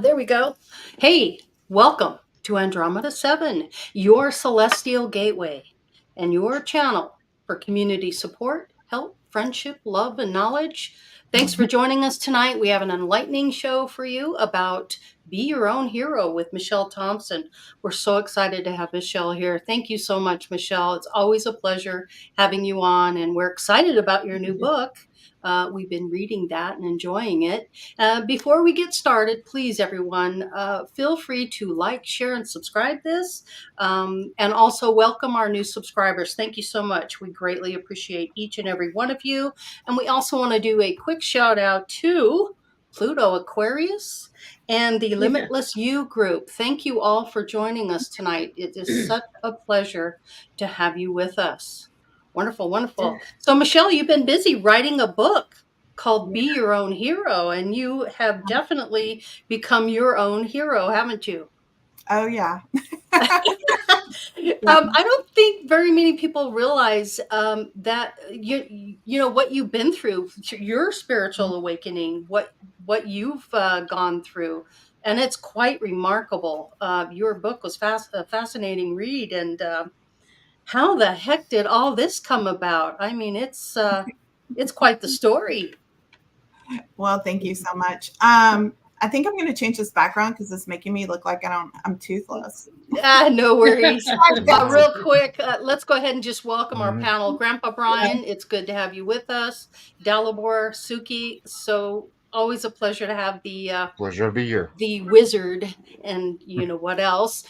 There we go. Hey, welcome to Andromeda 7, your celestial gateway and your channel for community support, help, friendship, love, and knowledge. Thanks for joining us tonight. We have an enlightening show for you about Be Your Own Hero with Michelle Thompson. We're so excited to have Michelle here. Thank you so much, Michelle. It's always a pleasure having you on, and we're excited about your new book. We've been reading that and enjoying it. Before we get started, please, everyone, feel free to like, share, and subscribe this. And also welcome our new subscribers. Thank you so much. We greatly appreciate each and every one of you. And we also want to do a quick shout out to Pluto Aquarius and the Limitless You group. Thank you all for joining us tonight. It is such a pleasure to have you with us. Wonderful, wonderful. So, Michelle, you've been busy writing a book called Be Your Own Hero, and you have definitely become your own hero, haven't you? Oh, yeah. I don't think very many people realize that you know what you've been through, your spiritual awakening, what you've gone through, and it's quite remarkable. Your book was a fascinating read, and how the heck did all this come about? I mean, it's quite the story. Well, thank you so much. I think I'm going to change this background because it's making me look like I'm toothless. No worries. Real quick, let's go ahead and just welcome our panel. Grandpa Brian, it's good to have you with us. Dalibor, Suki, so always a pleasure to have the pleasure to be here. The wizard, and you know what else.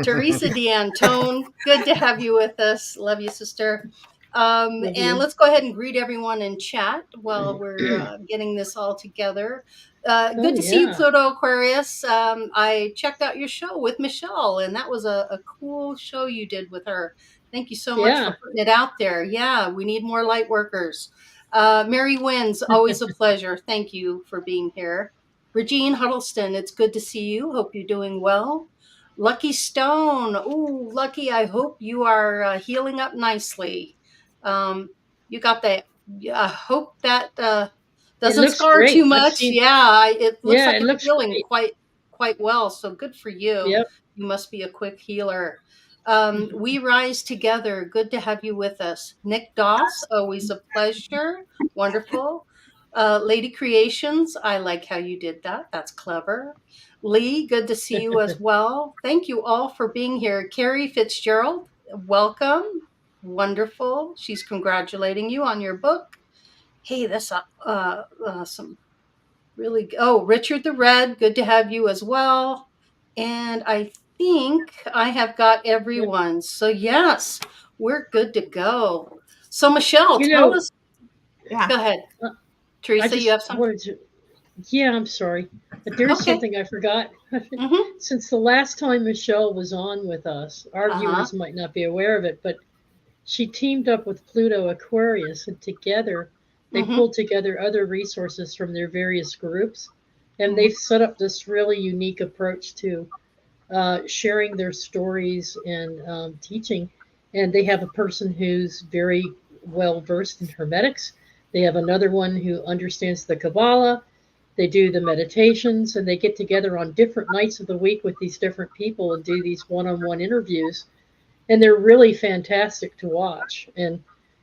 Teresa D'Antone, good to have you with us. Love you, sister. And let's go ahead and greet everyone in chat while we're getting this all together. Good to see you, Pluto Aquarius. I checked out your show with Michelle, and that was a cool show you did with her. Thank you so much for putting it out there. Yeah, we need more light workers. Mary Wynn's always a pleasure. Thank you for being here. Regine Huddleston, it's good to see you. Hope you're doing well. Lucky Stone. Ooh, Lucky, I hope you are healing up nicely. You got that. I hope that doesn't scar great. too much. It looks like it's healing great. quite well. So good for you. Yep. You must be a quick healer. We rise together. Good to have you with us. Nick Doss, always a pleasure. Wonderful. Lady Creations, I like how you did that. That's clever. Lee, good to see you as well. Thank you all for being here. Carrie Fitzgerald, welcome. Wonderful. She's congratulating you on your book. Hey, that's some really. Oh, Richard the Red, good to have you as well. And I think I have got everyone. So yes, we're good to go. So Michelle, tell us. Yeah. Go ahead, Teresa. You have something. I'm sorry, but there's something I forgot. Since the last time Michelle was on with us, our viewers might not be aware of it, but she teamed up with Pluto Aquarius, and together they pulled together other resources from their various groups, and they've set up this really unique approach to sharing their stories and teaching. And they have a person who's very well versed in Hermetics. They have another one who understands the Kabbalah. They do the meditations, and they get together on different nights of the week with these different people and do these one-on-one interviews. And they're really fantastic to watch. And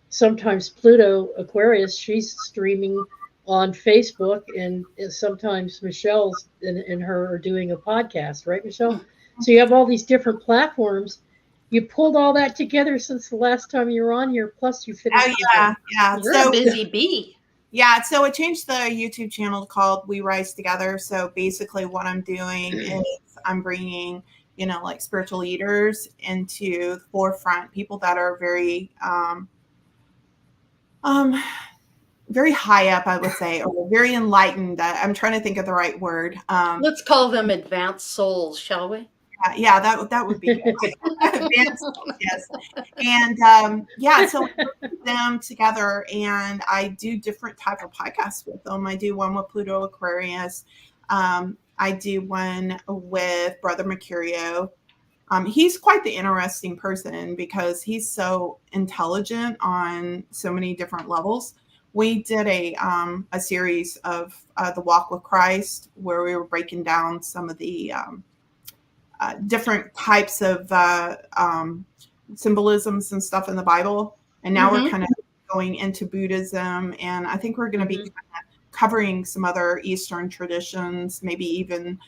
sometimes Pluto Aquarius, she's streaming on Facebook, and sometimes Michelle's and her are doing a podcast, right, Michelle? So you have all these different platforms. You pulled all that together since the last time you were on here, plus you finished. Oh, yeah. You're a busy bee. Yeah, so it changed the YouTube channel called We Rise Together. So basically what I'm doing is I'm bringing, like spiritual leaders into the forefront, people that are very, very high up, I would say, or very enlightened. I'm trying to think of the right word. Let's call them advanced souls, shall we? Yeah, that would be good. Advanced souls, yes. And so we put them together, and I do different type of podcasts with them. I do one with Pluto Aquarius. I do one with Brother Mercurio. He's quite the interesting person because he's so intelligent on so many different levels. we did a series of the Walk with Christ, where we were breaking down some of the different types of symbolisms and stuff in the Bible. And now we're kind of going into Buddhism, and I think we're going to be kind of covering some other Eastern traditions, maybe even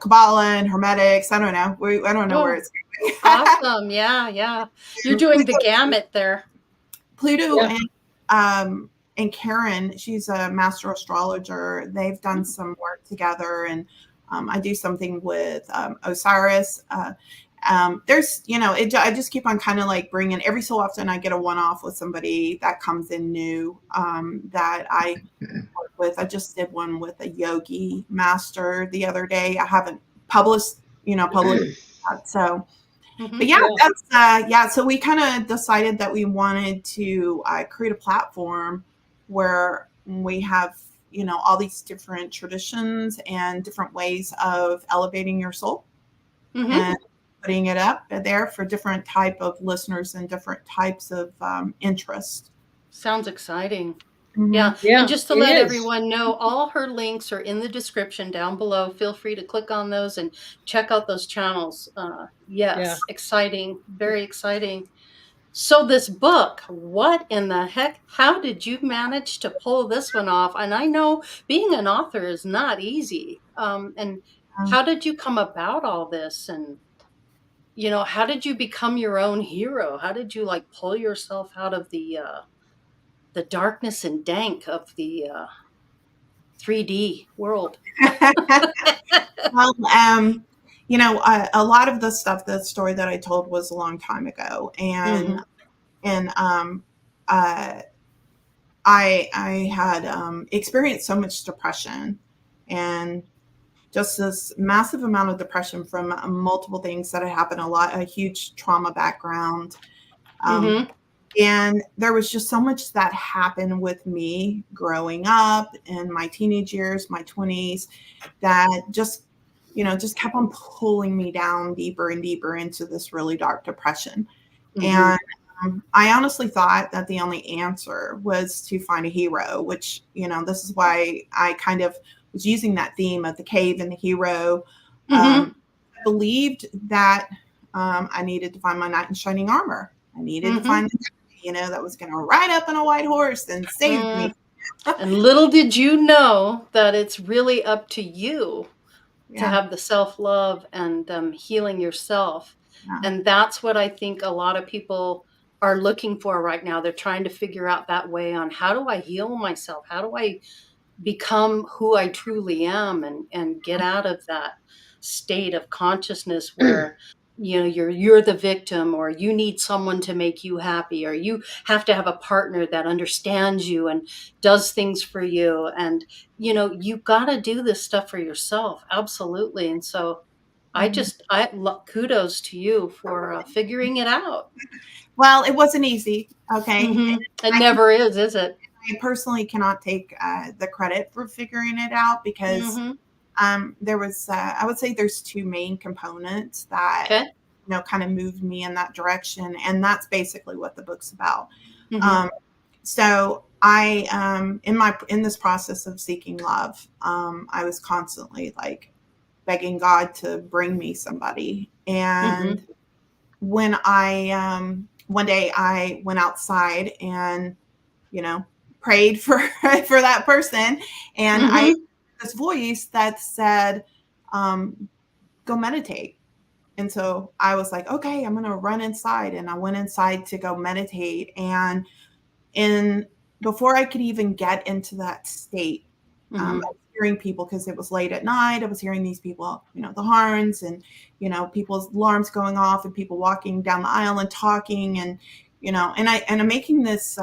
Kabbalah and Hermetics. I don't know. I don't know where it's going. Awesome. Yeah. You're doing the gamut there. Pluto and Karen, she's a master astrologer. They've done some work together, and I do something with Osiris. There's, I just keep on kind of like bringing, every so often I get a one-off with somebody that comes in new that I work with. I just did one with a yogi master the other day. I haven't published that, so. But that's so we kind of decided that we wanted to create a platform where we have, all these different traditions and different ways of elevating your soul and putting it up there for different type of listeners and different types of interest. Sounds exciting. Yeah. And just to let everyone know, all her links are in the description down below. Feel free to click on those and check out those channels. Exciting. Very exciting. So this book, what in the heck? How did you manage to pull this one off? And I know being an author is not easy. And how did you come about all this? And, how did you become your own hero? How did you pull yourself out of the darkness and dank of the 3D world? Well, a lot of the stuff, the story that I told was a long time ago, and I had experienced so much depression and just this massive amount of depression from multiple things that had happened, a huge trauma background. And there was just so much that happened with me growing up in my teenage years, my 20s, that just kept on pulling me down deeper and deeper into this really dark depression. And I honestly thought that the only answer was to find a hero, which, this is why I kind of was using that theme of the cave and the hero. I believed that I needed to find my knight in shining armor. I needed to find the guy, that was going to ride up on a white horse and save me. And little did you know that it's really up to you to have the self-love and healing yourself. And that's what I think a lot of people are looking for right now. They're trying to figure out that way on, how do I heal myself? How do I become who I truly am and get out of that state of consciousness where you're the victim, or you need someone to make you happy, or you have to have a partner that understands you and does things for you. And you got to do this stuff for yourself. Absolutely. And so kudos to you for figuring it out. Well, it wasn't easy. Okay. It never is it? I personally cannot take the credit for figuring it out, because there was, I would say there's two main components that, kind of moved me in that direction. And that's basically what the book's about. So I, in this process of seeking love, I was constantly begging God to bring me somebody. And when one day I went outside and, prayed for that person, and I heard this voice that said, go meditate. And so I was like, okay, I'm going to run inside. And I went inside to go meditate. And before I could even get into that state, I was hearing people, because it was late at night. I was hearing these people, the horns and, people's alarms going off, and people walking down the aisle and talking, and, and I'm making this,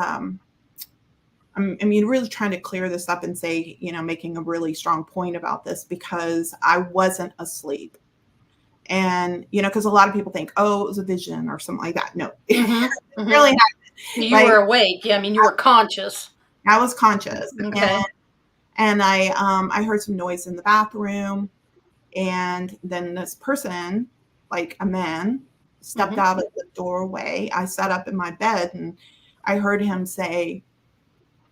really trying to clear this up and say, making a really strong point about this, because I wasn't asleep. And, because a lot of people think, oh, it was a vision or something like that. No, it really happened. You were awake. Yeah. You were conscious. I was conscious. Okay. And I heard some noise in the bathroom. And then this person, a man, stepped out of the doorway. I sat up in my bed, and I heard him say,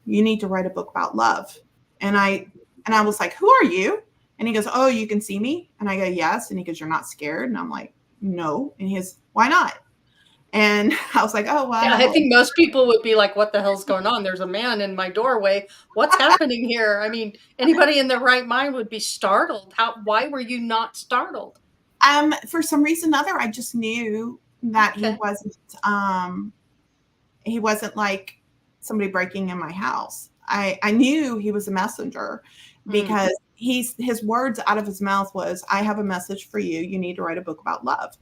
you need to write a book about love. And I was like, who are you? And he goes, oh, you can see me? And I go, yes. And he goes, you're not scared? And I'm like, no. And he goes, why not? And I was like, oh, Yeah, I well. think most people would be like, what the hell's going on? There's a man in my doorway. What's happening here? I mean, anybody in their right mind would be startled. Why were you not startled? For some reason or other, I just knew that Okay. he wasn't like somebody breaking in my house. I knew he was a messenger because his words out of his mouth was, I have a message for you. You need to write a book about love.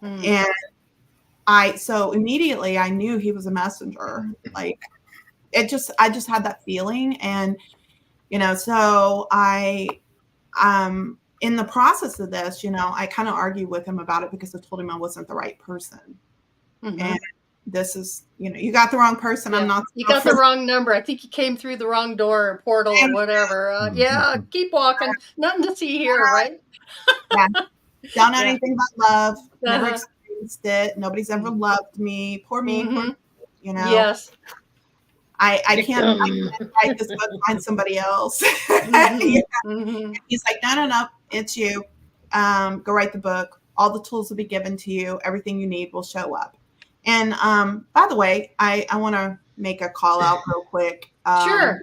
And so immediately I knew he was a messenger. Like I just had that feeling. And, so in the process of this, I kind of argued with him about it because I told him I wasn't the right person. And this is, you got the wrong person. Yeah. I'm not. You got the wrong number. I think you came through the wrong door or portal or whatever. Yeah, keep walking. Nothing to see here, right? Yeah. Don't know anything about love. Never experienced it. Nobody's ever loved me. Poor me. Poor me, Yes. I can't write this book, find somebody else. He's like, no, it's you. Go write the book. All the tools will be given to you. Everything you need will show up. And by the way, I want to make a call out real quick. Sure.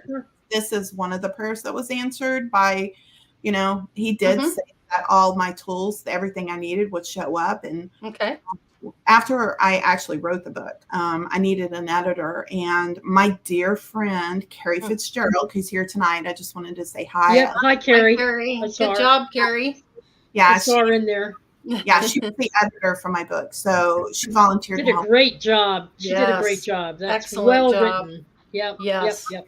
This is one of the prayers that was answered by, he did say that all my tools, everything I needed would show up. And after I actually wrote the book, I needed an editor. And my dear friend, Carrie Fitzgerald, who's here tonight, I just wanted to say hi. Yeah, hi, Carrie. Hi, Carrie. Good job, Carrie. Yeah, I saw her in there. Yeah, she was the editor for my book, so she volunteered. Did a great job. She did a great job. That's excellent job. Written. Yep. Yes. Yep.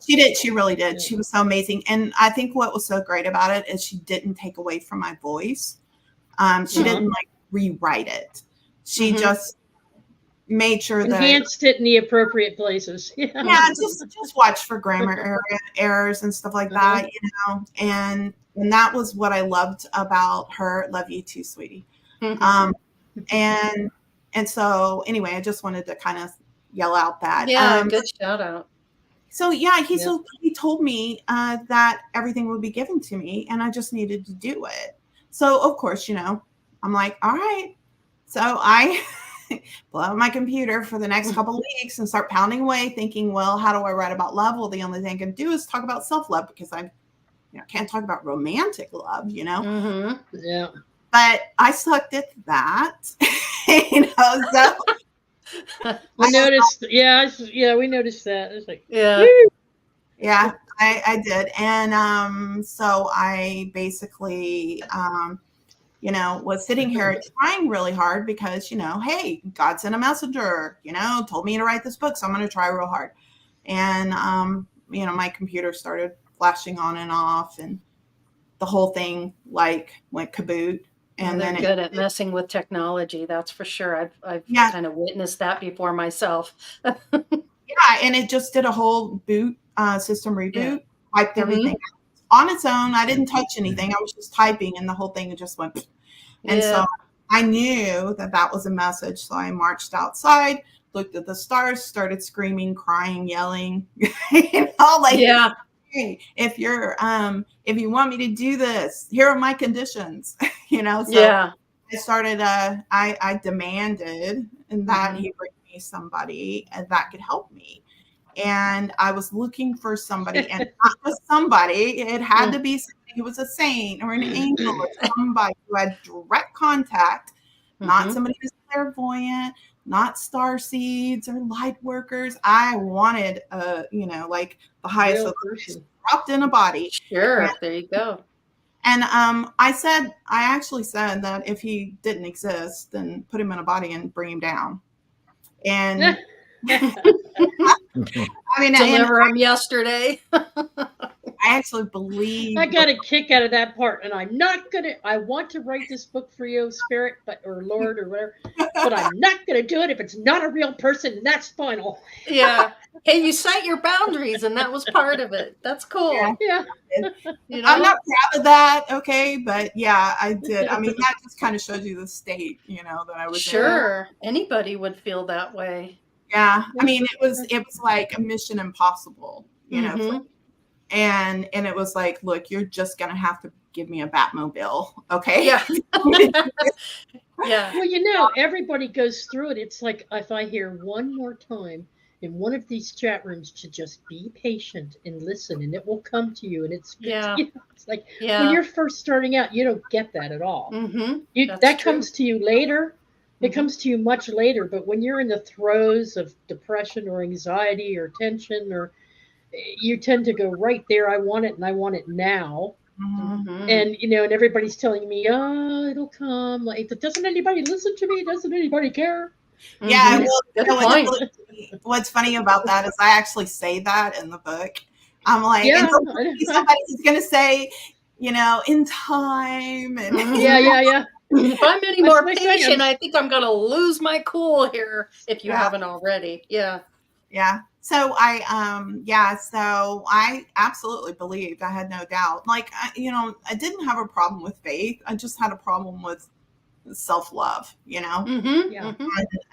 She did. She really did. She was so amazing, and I think what was so great about it is she didn't take away from my voice. She didn't rewrite it. She just made sure that enhanced it in the appropriate places. Yeah, just watch for grammar errors and stuff like that, and that was what I loved about her. Love you too, sweetie. And so anyway, I just wanted to kind of yell out that. Yeah, good shout out. So yeah, he told me that everything would be given to me and I just needed to do it. So of course, I'm like, all right. So I pull out my computer for the next couple of weeks and start pounding away thinking, well, how do I write about love? Well, the only thing I can do is talk about self-love because I can't talk about romantic love, Yeah. But I sucked at that, so. We noticed, we noticed that. It's like, yeah, I did. And so I basically, was sitting here trying really hard because, hey, God sent a messenger, told me to write this book. So I'm going to try real hard. And, my computer started flashing on and off and the whole thing went kaboot. And they're good at messing with technology. That's for sure. I've kind of witnessed that before myself. And it just did a whole boot system reboot, wiped everything out on its own. I didn't touch anything. I was just typing and the whole thing just went. And so I knew that was a message. So I marched outside, looked at the stars, started screaming, crying, yelling, hey, if you want me to do this, here are my conditions, so I started, I demanded that he bring me somebody that could help me. And I was looking for somebody, and not just somebody, it had to be somebody who was a saint or an angel or somebody who had direct contact, not somebody who's clairvoyant, not star seeds or light workers. I wanted, the highest dropped in a body. Sure, there you go. And I actually said that if he didn't exist, then put him in a body and bring him down. And deliver him yesterday. I actually believe I got a kick out of that part, and I want to write this book for you, Spirit, or Lord, or whatever, but I'm not gonna do it if it's not a real person, and that's final. Yeah. Hey, you set your boundaries, and that was part of it. That's cool. Yeah. I'm not proud of that, okay, but yeah, I did. I mean, that just kind of shows you the state, that I was in. Sure. Anybody would feel that way. Yeah. I mean, it was like a mission impossible, you know, and it was like, look, you're just going to have to give me a Batmobile. Okay. Yeah. Yeah. Well, you know, everybody goes through it. It's like if I hear one more time in one of these chat rooms to just be patient and listen, and it will come to you. And it's, Yeah. you know, it's like Yeah. when you're first starting out, you don't get that at all. That's that true. comes to you later. It comes to you much later. But when you're in the throes of depression or anxiety or tension, or you tend to go right there. I want it, and I want it now. And you know, and everybody's telling me, "Oh, it'll come." Like, doesn't anybody listen to me? Doesn't anybody care? Yeah. Well, Good you know, point. what's funny about that is I actually say that in the book. I'm like, Yeah, and somebody's going to say, you know, in time. And yeah. If I'm any more patient, I think I'm going to lose my cool here if you haven't already. Yeah. Yeah. So so I absolutely believed. I had no doubt. Like, you know, I didn't have a problem with faith. I just had a problem with self-love, you know,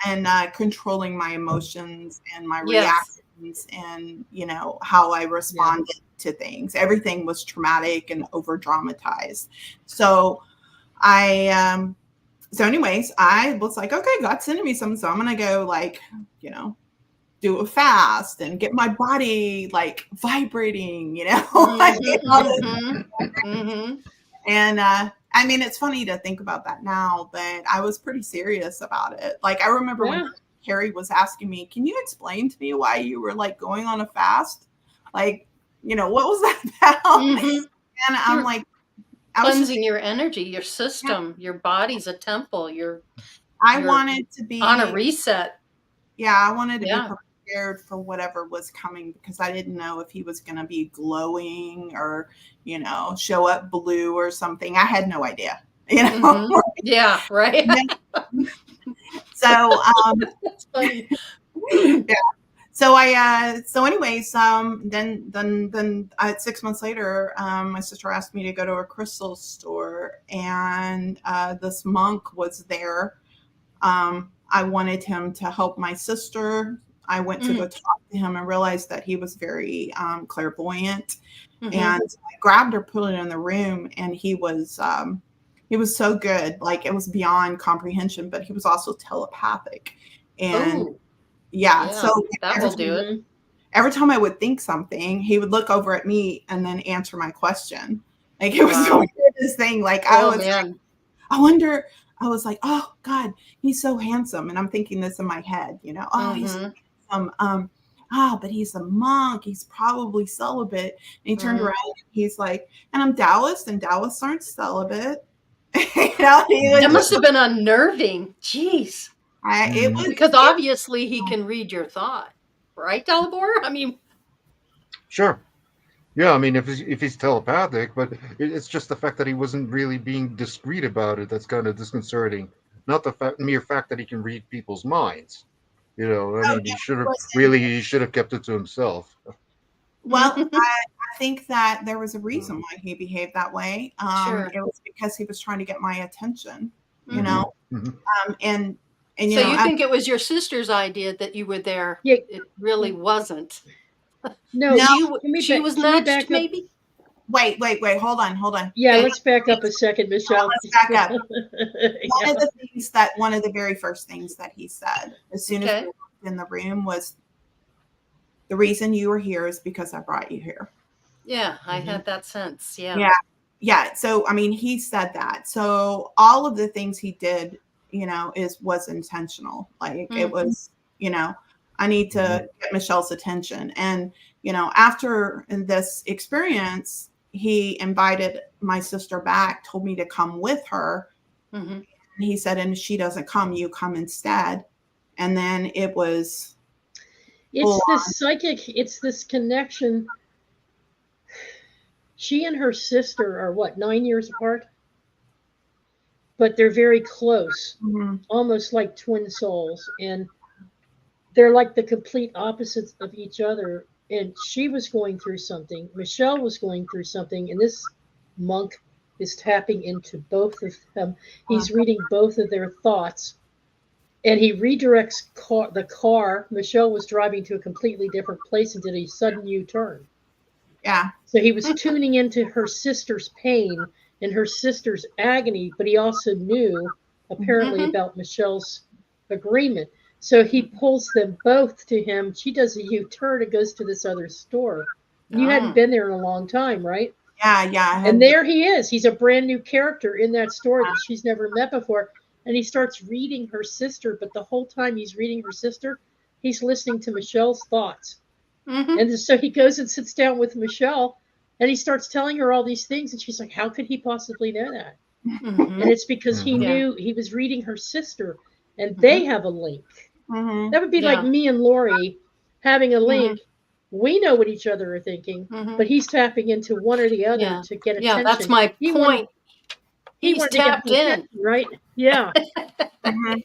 and controlling my emotions and my reactions and, you know, how I responded to things. Everything was traumatic and over dramatized. So anyways, I was like, okay, God's sending me something. So I'm going to go, like, you know, do a fast and get my body like vibrating, you know. And I mean, it's funny to think about that now, but I was pretty serious about it. Like, I remember when Carrie was asking me, can you explain to me why you were like going on a fast? Like, you know, what was that about? And I'm like, cleansing your energy, your system, your body's a temple. I wanted to be on a reset. Yeah, I wanted to be prepared for whatever was coming, because I didn't know if he was going to be glowing or, you know, show up blue or something. I had no idea, you know. Yeah, right. So that's funny. Yeah. So anyways, then 6 months later, my sister asked me to go to a crystal store, and this monk was there. I wanted him to help my sister. I went to go talk to him and realized that he was very clairvoyant. And I grabbed her, put her in the room, and he was so good. Like, it was beyond comprehension, but he was also telepathic. And so that will do it. Every time I would think something, he would look over at me and then answer my question. Like, it was the weirdest thing. Like, I wonder. I was like, oh God, he's so handsome. And I'm thinking this in my head, you know, oh, he's so handsome. But he's a monk. He's probably celibate. And he turned around and he's like, and I'm Taoist, and Taoists aren't celibate. You know, that must have been unnerving. Jeez. It was, because obviously he can read your thought, right, Dalibor? I mean, sure. Yeah, I mean, if he's telepathic, but it's just the fact that he wasn't really being discreet about it that's kind of disconcerting. Not the mere fact that he can read people's minds. You know, I mean, he should have kept it to himself. Well, I think that there was a reason why he behaved that way. It was because he was trying to get my attention, you know. And so you think it was your sister's idea that you were there? Yeah. It really wasn't. No, she was nudged, maybe. Wait, hold on. Yeah, let's back up a second, Michelle. Let's back up. One of the very first things that he said as soon as we walked in the room was, the reason you were here is because I brought you here. Yeah, I had that sense. Yeah. So, I mean, he said that. So all of the things he did, you know, was intentional. Like, it was, you know, I need to get Michelle's attention. And, you know, after this experience, he invited my sister back, told me to come with her. And he said, and if she doesn't come, you come instead. And then it was. It's this psychic, it's this connection. She and her sister are 9 years apart? But they're very close, almost like twin souls. And they're like the complete opposites of each other. And she was going through something. Michelle was going through something. And this monk is tapping into both of them. He's reading both of their thoughts. and he redirects the car. Michelle was driving to a completely different place and did a sudden U-turn. Yeah. So he was tuning into her sister's pain and her sister's agony, but he also knew apparently about Michelle's agreement. So he pulls them both to him. She does a U-turn and goes to this other store. You hadn't been there in a long time, right? Yeah. And there he is. He's a brand new character in that store that she's never met before. And he starts reading her sister, but the whole time he's reading her sister, he's listening to Michelle's thoughts. And so he goes and sits down with Michelle and he starts telling her all these things. And she's like, how could he possibly know that? And it's because he knew he was reading her sister and they have a link. That would be like me and Lori having a link. We know what each other are thinking, but he's tapping into one or the other to get attention. Yeah, that's my point. He's tapped in, right? Yeah.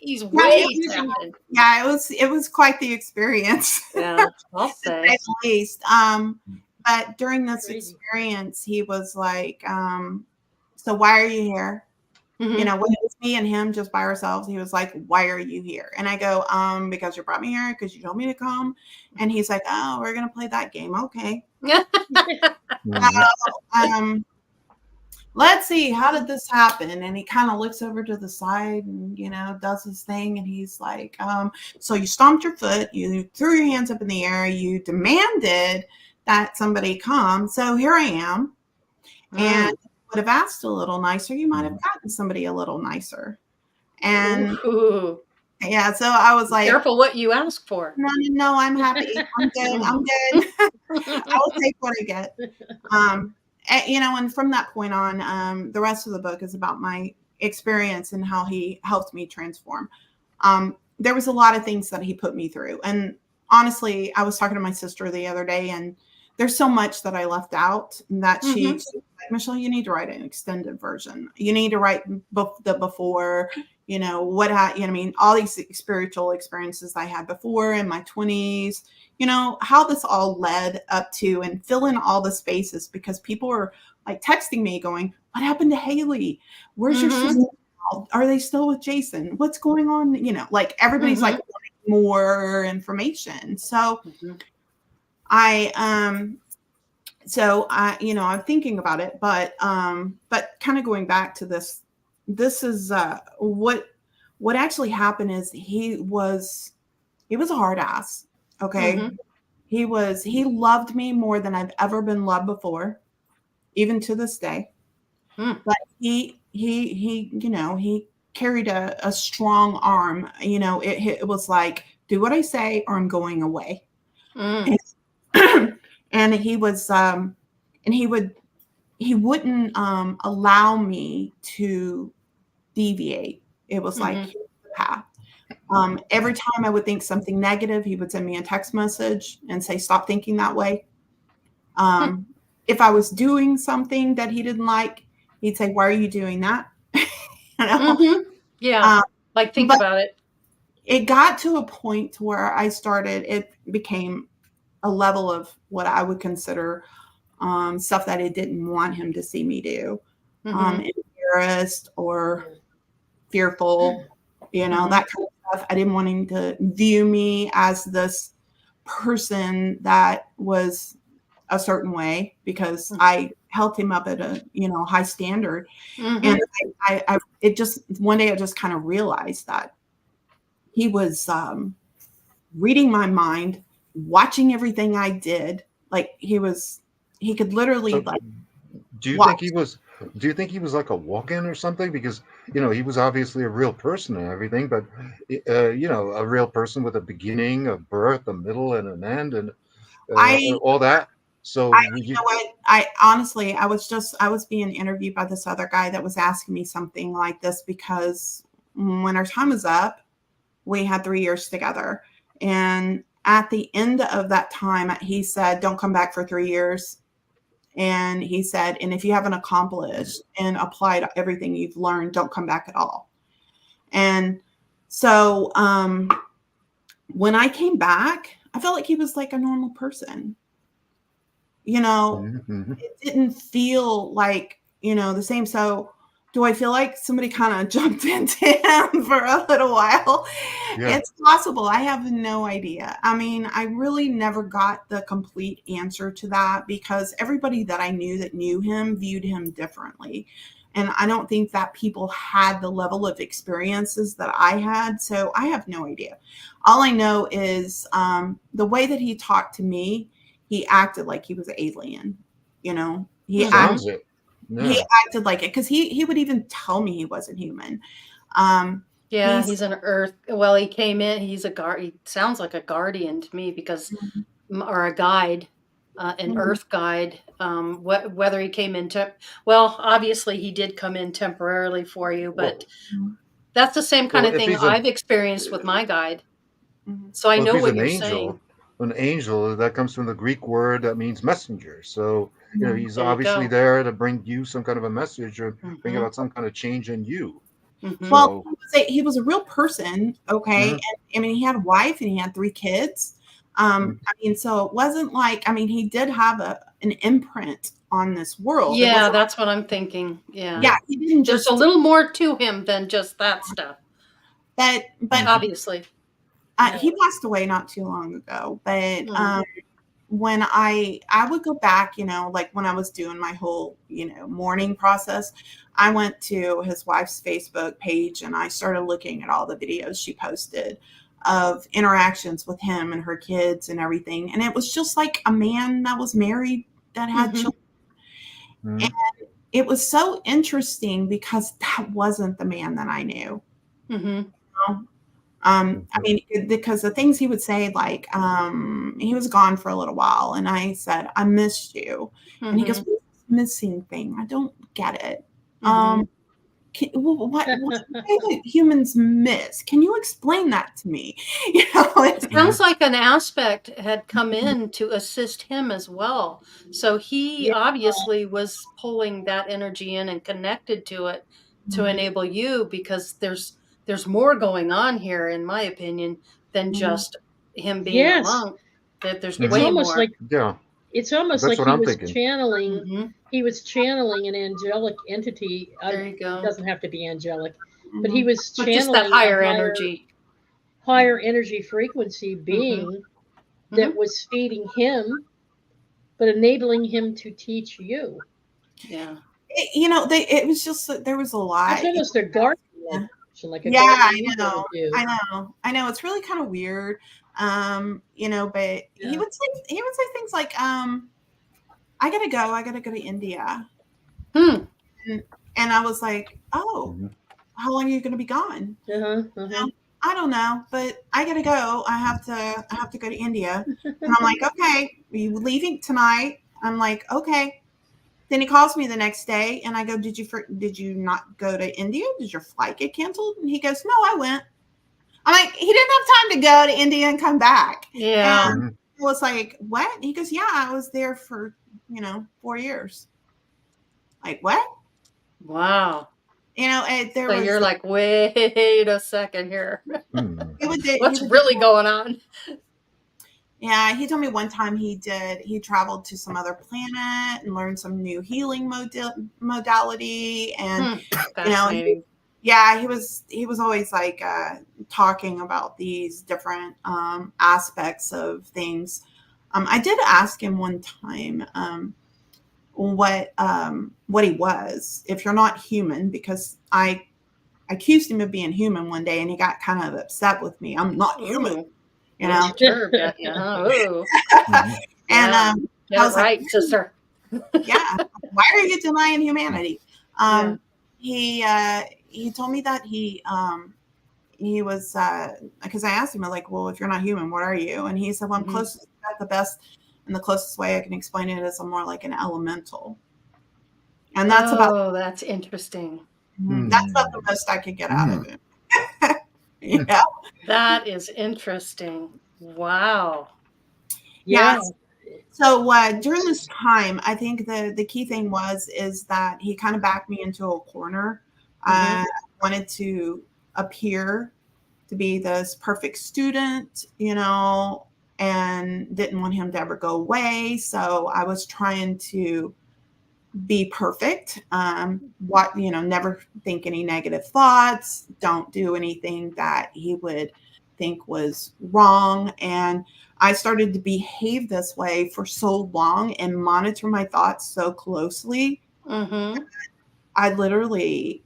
He's way tapped in. Yeah, it was quite the experience. Yeah, I'll say. At least. But during this experience, he was like, so why are you here? You know, when it was me and him just by ourselves, he was like, why are you here? And I go, because you brought me here, because you told me to come. And he's like, oh, we're going to play that game. Okay. Let's see, how did this happen? And he kind of looks over to the side and, you know, does his thing. And he's like, so you stomped your foot, you threw your hands up in the air, you demanded that somebody come. So here I am. And would have asked a little nicer, you might have gotten somebody a little nicer. And yeah, so I was like, careful what you ask for. No, I'm happy. I'm good. I will take what I get. You know, and from that point on, the rest of the book is about my experience and how he helped me transform. There was a lot of things that he put me through. And honestly, I was talking to my sister the other day, and there's so much that I left out that she was like, Michelle, you need to write an extended version. You need to write the before, you know, I mean, all these spiritual experiences I had before in my 20s, you know, how this all led up to, and fill in all the spaces, because people are like texting me going, what happened to Haley? Where's your sister? Are they still with Jason? What's going on? You know, like everybody's like wanting more information. So you know, I'm thinking about it, but kind of going back to this is what actually happened is he was a hard ass. Okay. He loved me more than I've ever been loved before, even to this day. But he, you know, he carried a strong arm. You know, it was like, do what I say or I'm going away. And he was, and he wouldn't allow me to deviate. It was like, here's the path. Every time I would think something negative, he would send me a text message and say, stop thinking that way. If I was doing something that he didn't like, he'd say, why are you doing that? You know? Yeah. Like, think about it. It got to a point where it became a level of what I would consider stuff that I didn't want him to see me do. Embarrassed or fearful, you know, that kind of stuff. I didn't want him to view me as this person that was a certain way, because I held him up at a, you know, high standard. And one day I just kind of realized that he was reading my mind, watching everything I did. Like he could literally do you think he was like a walk-in or something? Because, you know, he was obviously a real person and everything, but you know, a real person with a beginning, a birth, a middle, and an end, and all that. So you know what? I honestly, I was being interviewed by this other guy that was asking me something like this, because when our time was up, we had 3 years together. And at the end of that time, he said, don't come back for 3 years. And he said, and if you haven't accomplished and applied everything you've learned, don't come back at all. And so when I came back, I felt like he was like a normal person. You know, it didn't feel like, you know, the same. So do I feel like somebody kind of jumped into him for a little while? Yeah. It's possible. I have no idea. I mean, I really never got the complete answer to that because everybody that I knew that knew him viewed him differently. And I don't think that people had the level of experiences that I had. So I have no idea. All I know is the way that he talked to me, he acted like he was an alien. You know, he Sounds it. he Yeah. acted like it because he would even tell me he wasn't human. Yeah, he's an earth. Well, he came in. He's a guard. He sounds like a guardian to me because, or a guide, an earth guide. Whether he came in well, obviously he did come in temporarily for you, but that's the same kind of if thing he's I've experienced with my guide. So I if know he's what an you're angel, saying. that comes from the Greek word that means messenger. So he's There you obviously go. there to bring you some kind of a message or bring Mhm. about some kind of change in you. Mhm. Well, So he was a real person, okay? Mhm. And I mean, he had a wife and he had 3 kids. I mean, so it wasn't like, I mean, he did have an imprint on this world. It Yeah, wasn't, that's what I'm thinking. Yeah. yeah, he didn't There's a just, little more to him than just that stuff, but obviously. he passed away not too long ago. But Mm. when I would go back, you know, like when I was doing my whole, you know, mourning process, I went to his wife's Facebook page and I started looking at all the videos she posted of interactions with him and her kids and everything. And it was just like a man that was married that had children. Mhm. And it was so interesting because that wasn't the man that I knew. Mm-hmm. I mean, because the things he would say, like, he was gone for a little while, and I said, "I missed you," and he goes, Mm-hmm. "What's this missing thing? I don't get it. Mm-hmm. What do humans miss? Can you explain that to me?" You know, It sounds like an aspect had come in to assist him as well. So he Yeah. obviously was pulling that energy in and connected to it to enable you because there's more going on here, in my opinion, than just him being a Yes. monk. That there's It's way almost more. like Yeah, it's almost that's like what I'm thinking. Mm-hmm. he was channeling an angelic entity. There you It go. doesn't have to be angelic, but he was But just that channeling higher a energy. higher energy frequency Mm-hmm. being that was feeding him, but enabling him to teach you. Yeah. you know, it was just that there was a lot. It's almost a guardian, Yeah. like a Yeah, I guardian angel know. would do. I know. It's really kind of weird. You know, but Yeah. he would say things like, I gotta go to India. Hmm. And I was like, oh, Mhm. how long are you gonna be gone? Uh-huh, uh-huh. I don't know, but I gotta go. I have to go to India. And I'm like, okay, are you leaving tonight? I'm like, okay. Then he calls me the next day and I go, did you not go to India? Did your flight get canceled? And he goes, no, I went. I'm like, he didn't have time to go to India and come back. Yeah. And Mhm. I was like, what? And he goes, yeah, I was there for, 4 years. Like, what? Wow. You know, there So was, you're like, wait a second here. Mhm. he What's would really going on? yeah, he told me one time he traveled to some other planet and learned some new healing modality. And, you know, Fascinating. he was always like talking about these different aspects of things. I did ask him one time what he was, if you're not human, because I accused him of being human one day and he got kind of upset with me. I'm not human, Ooh, you little know. perturbed at you, huh? Ooh. Mhm. And Yeah. Get I it was like, right, sister. yeah, why are you denying humanity? Yeah. He told me that he was because I asked him, like, well, if you're not human, what are you? And he said, well, I'm Mhm. closest at the best, and the closest way I can explain it is I'm more like an elemental. And that's That's interesting. about the most I could get out of Mhm. him. Yeah. That is interesting. Wow. Yeah. Yeah. So during this time, I think the key thing is that he kind of backed me into a corner. I wanted to appear to be this perfect student, and didn't want him to ever go away. So I was trying to be perfect. Never think any negative thoughts. Don't do anything that he would think was wrong. And I started to behave this way for so long and monitor my thoughts so closely. Mm-hmm. I literally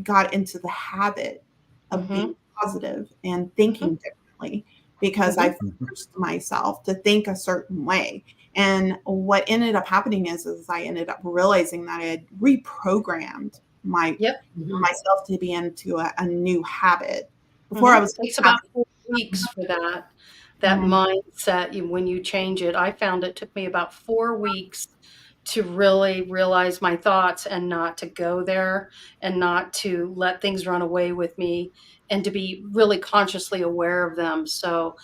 got into the habit of being positive and thinking differently because I forced myself to think a certain way. And what ended up happening is I ended up realizing that I had reprogrammed myself to be into a new habit. Before I was It takes about 4 weeks for that mindset. When you change it, I found it took me about 4 weeks to really realize my thoughts and not to go there and not to let things run away with me and to be really consciously aware of them. So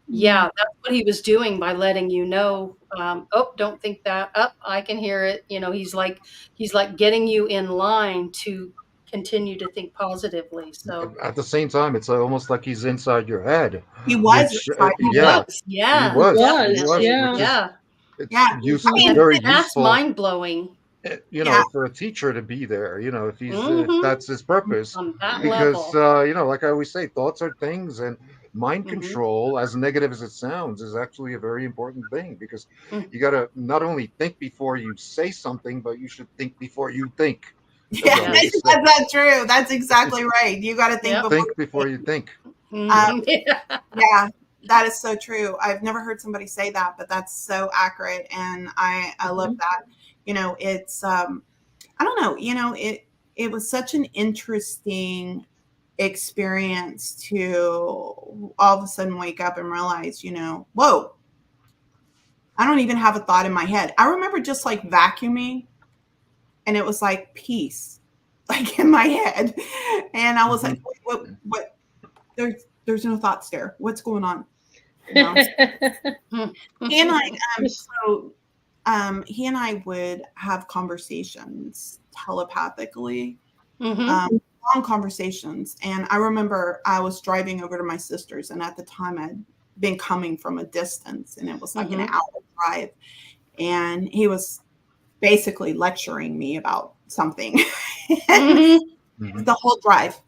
yeah, that's what he was doing by letting you know, "Oh, don't think that. Up, I can hear it." He's like getting you in line to continue to think positively. So At the same time, it's almost like he's inside your head, he was which inside he my head. was, he yeah, was, he Was, was, definitely, which yeah. is yeah. it's Yeah. I mean, very That's useful, mind-blowing. yeah. for a teacher to be there, if Mhm. that's his purpose, On that because level. like I always say, thoughts are things, and mind Mhm. control, as negative as it sounds, is actually a very important thing, because Mm. you got to not only think before you say something, but you should think before you think, as Yeah, I like to Yes. say. that's not true. That's exactly right. You got to think Yep. before Think you before think. you think. Mhm. Yeah. Yeah, that is so true. I've never heard somebody say that, but that's so accurate, and I love that. It's I don't know. It was such an interesting experience to all of a sudden wake up and realize, whoa, I don't even have a thought in my head. I remember just vacuuming, and it was like peace, in my head, and I was like, Mhm. what? There's no thoughts there. What's going on? You know. He and I, he and I would have conversations telepathically, Mhm. long conversations. And I remember I was driving over to my sister's, and at the time I'd been coming from a distance, and it was like an Mhm. hour drive. And he was basically lecturing me about something Mhm. Mhm. the whole drive.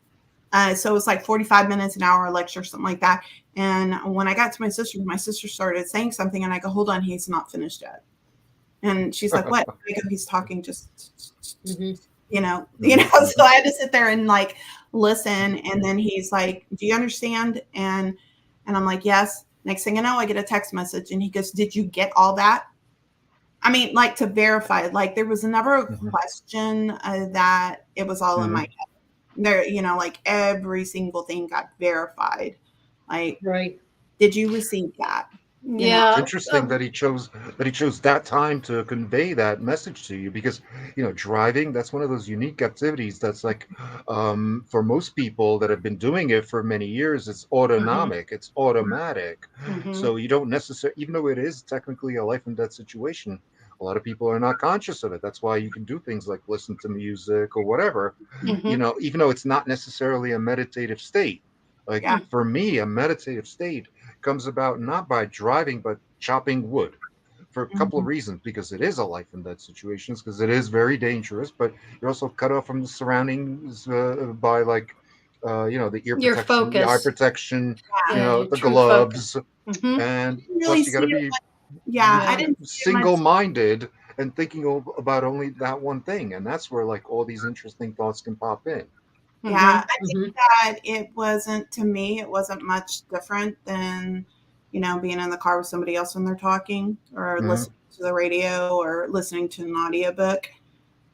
So it was like 45 minutes, an hour lecture, something like that. And when I got to my sister started saying something, and I go, hold on, he's not finished yet. And she's like, what? I go, he's talking just, so I had to sit there and listen. And then he's like, do you understand? And I'm like, yes. Next thing I know, I get a text message, and he goes, did you get all that? I mean, to verify, there was never a Mhm. question that it was all in my Mhm. head. There, every single thing got verified. Right. Did you receive that? It's Yeah. interesting that he chose that time to convey that message to you, because driving, that's one of those unique activities that's like, for most people that have been doing it for many years, it's Mhm. autonomic, it's automatic. Mhm. So you don't necessarily, even though it is technically a life and death situation, a lot of people are not conscious of it. That's why you can do things like listen to music or whatever, Mhm. even though it's not necessarily a meditative state. Like Yeah. for me, a meditative state comes about not by driving, but chopping wood, for a couple of Mhm. reasons. Because it is a life and death situation, because it is very dangerous, but you're also cut off from the surroundings by the ear Your protection, the eye focus. protection, Yeah, your the true focus. gloves, Mhm. and I didn't really plus you got see to it. be Yeah, I Yeah. didn't see it much. single-minded and thinking about only that one thing, and that's where all these interesting thoughts can pop in. Yeah, Mhm. I think Mhm. that to me, it wasn't much different than, being in the car with somebody else when they're talking, or Hmm. listening to the radio, or listening to an audiobook.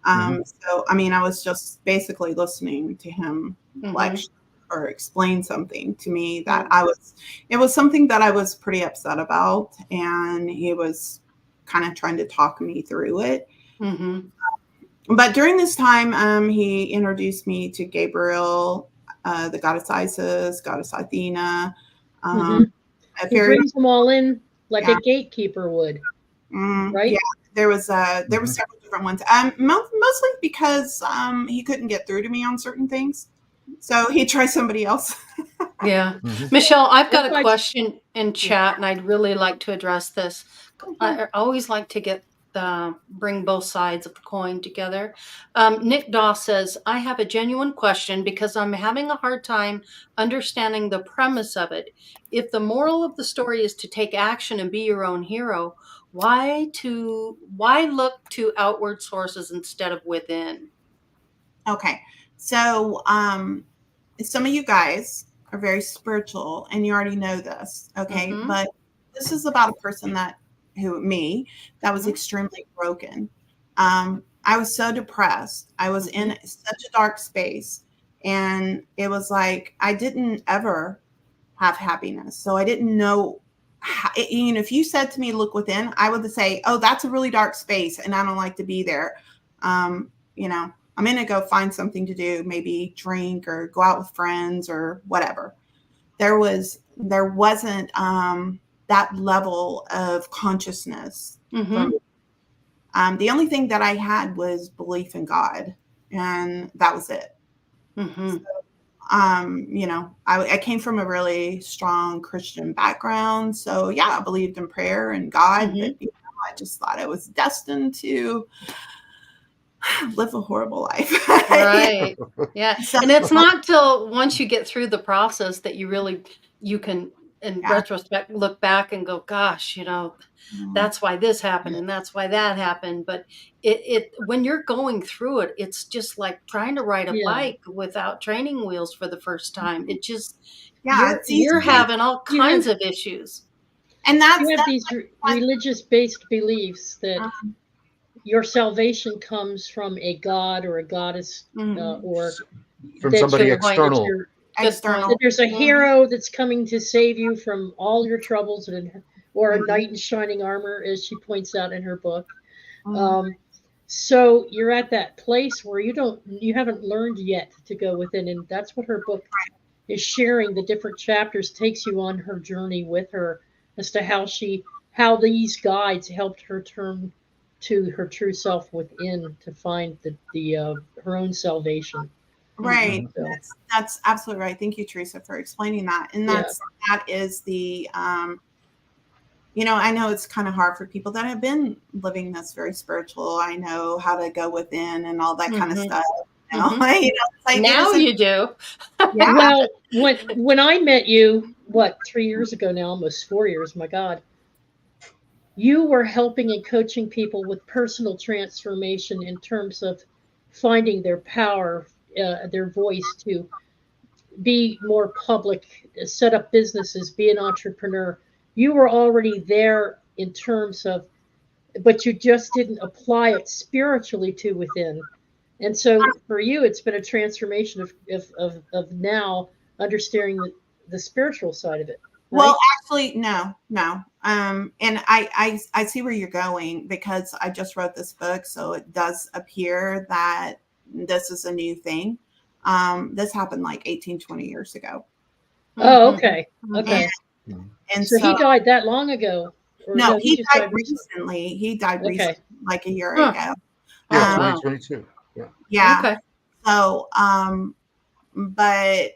Hmm. So, I mean, I was just basically listening to him Mhm. lecture or explain something to me that Yeah. it was something that I was pretty upset about. And he was kind of trying to talk me through it. Mhm. But during this time, he introduced me to Gabriel, the goddess Isis, goddess Athena. Mhm. A He very brings them all in like yeah, a gatekeeper would, yeah. right? There was Hmm. several different ones. Mostly because he couldn't get through to me on certain things, so he tried somebody else. Yeah. Hmm. Michelle, I've got That's a why. question in chat, and I'd really like to address this. I always like to get bring both sides of the coin together. Nick Doss says, I have a genuine question because I'm having a hard time understanding the premise of it. If the moral of the story is to take action and be your own hero, why look to outward sources instead of within? Okay. So, some of you guys are very spiritual and you already know this. Okay. Mhm. But this is about a person that was Mhm. extremely broken. I was so depressed. I was in such a dark space. And it was like, I didn't ever have happiness. So I didn't know how, if you said to me, look within, I would say, oh, that's a really dark space and I don't like to be there. You know, I'm going to go find something to do, maybe drink or go out with friends or whatever. There wasn't that level of consciousness for me. The only thing that I had was belief in God, and that was it. Mhm. I came from a really strong Christian background. So yeah, I believed in prayer and God, but I just thought I was destined to live a horrible life. Right. Yeah. So And it's not till once you get through the process that you can in yeah. retrospect look back and go, gosh, that's why this happened and that's why that happened. But it when you're going through it, it's just like trying to ride a Yeah. bike without training wheels for the first time. It just Yeah, it's easy. you're having all You kinds have- of issues. And You have these religious-based beliefs that your salvation comes from a god or a goddess, or from that somebody Good point. external. external. that there's a hero that's coming to save you from all your troubles, or a knight in shining armor, as she points out in her book. So you're at that place where you haven't learned yet to go within, and that's what her book is sharing. The different chapters takes you on her journey with her as to how these guides helped her turn to her true self within to find her own salvation. Right. So, That's absolutely right. Thank you, Teresa, for explaining that. And that is the I know it's kind of hard for people that have been living this very spiritual. I know how to go within and all that kind of stuff. It's like Now you do. Yeah. Well, when I met you, 3 years ago now, almost 4 years, my God, you were helping and coaching people with personal transformation in terms of finding their power, their voice to be more public, set up businesses, be an entrepreneur. You were already there in terms of, but you just didn't apply it spiritually to within. And so for you, it's been a transformation of now understanding the spiritual side of it. Right? Well, actually, no. And I see where you're going because I just wrote this book, so it does appear that this is a new thing. This happened like 18, 20 years ago. Oh, okay. Okay. And so he died that long ago? Or no, he just died recently. He died recently, like a year ago. Yeah, 2022. Yeah. Yeah. Okay. So, but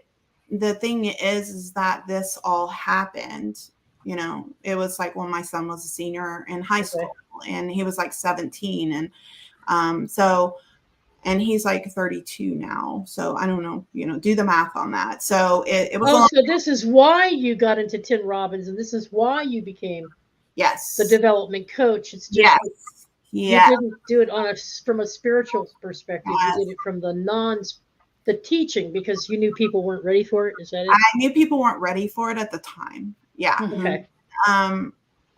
the thing is that this all happened, it was like when my son was a senior in high school and he was like 17. And, and he's like 32 now. So I don't know, do the math on that. So it was. So this is why you got into Tim Robbins, and this is why you became the development coach. It's just you didn't do it from a spiritual perspective. You did it from the teaching because you knew people weren't ready for it. Is that it? I knew people weren't ready for it at the time. Yeah. Okay.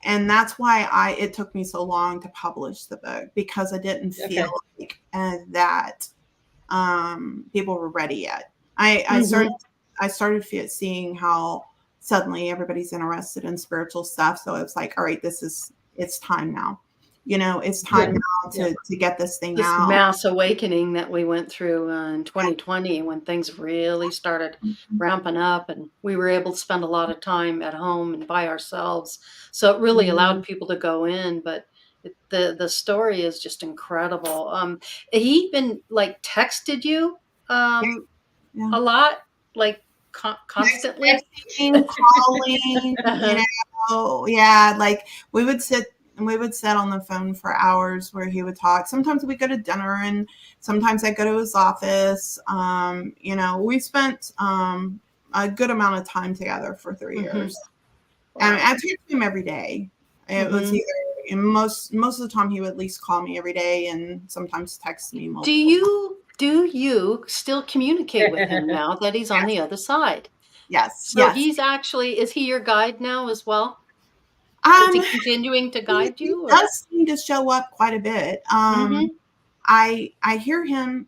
And that's why it took me so long to publish the book because I didn't feel like that people were ready yet. I started seeing how suddenly everybody's interested in spiritual stuff. So it's like, all right, it's time now. It's time now to get this thing this out. mass awakening that we went through in 2020 when things really started ramping up and we were able to spend a lot of time at home and by ourselves. So it really allowed people to go in, but the story is just incredible. He even like texted you a lot, like constantly. Texting, calling, like we would sit and we would sit on the phone for hours where he would talk. Sometimes we go to dinner, and sometimes I go to his office. We spent a good amount of time together for 3 years. Wow. And I talked to him every day. It was either, and most of the time he would at least call me every day, and sometimes text me multiple times. Do you still communicate with him now that he's on the other side? Yes. So he's actually, is he your guide now as well? Is he continuing to guide you? He does seem to show up quite a bit. I hear him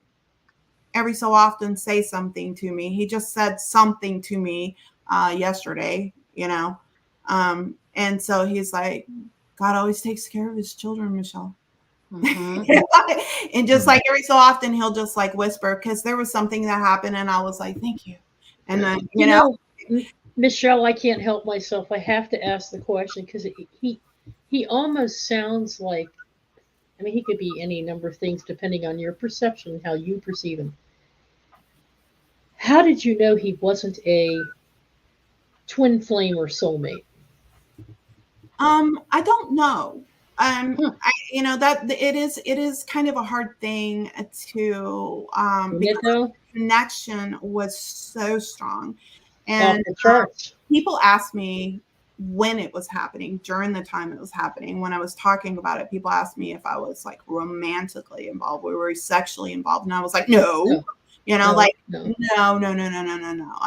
every so often say something to me. He just said something to me yesterday, and so he's like, God always takes care of his children, Michelle. And just like every so often he'll just like whisper, because there was something that happened and I was like, thank you. And then, you know, Michelle, I can't help myself. I have to ask the question because he almost sounds like, I mean, he could be any number of things depending on your perception, how you perceive him. How did you know he wasn't a twin flame or soulmate? I don't know. That it is kind of a hard thing to because the connection was so strong, and people asked me when it was happening, during the time it was happening. When I was talking about it, people asked me if I was like romantically involved, were we sexually involved, and I was like, no. No. I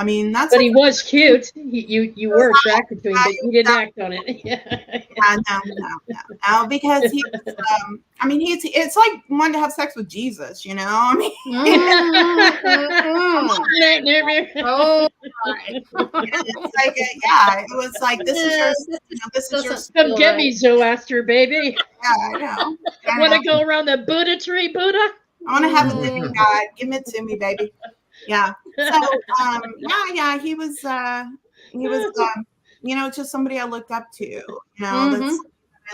mean, that's. But he was cute. You were attracted to him, but you didn't act on it. No, because he. It's like wanting to have sex with Jesus. I mean. Oh, it's like it was like this is your. Come get me, Zoroaster, baby. Yeah, I know. Want to go around the Buddha tree, Buddha? I want to have a living God. Give it to me, baby. Yeah. So, he was just somebody I looked up to, that's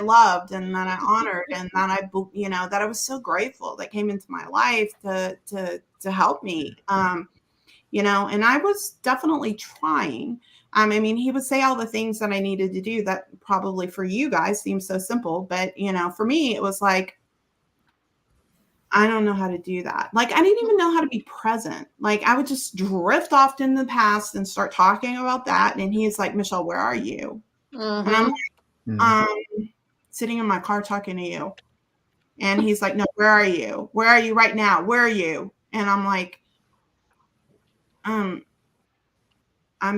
I loved and that I honored and that that I was so grateful that came into my life to help me, and I was definitely trying. He would say all the things that I needed to do that probably for you guys seems so simple, but, for me, it was like, I don't know how to do that. Like, I didn't even know how to be present. Like, I would just drift off in the past and start talking about that. And he's like, Michelle, where are you? And I'm like, sitting in my car talking to you. And he's like, no, where are you? Where are you right now? Where are you? And I'm like, I'm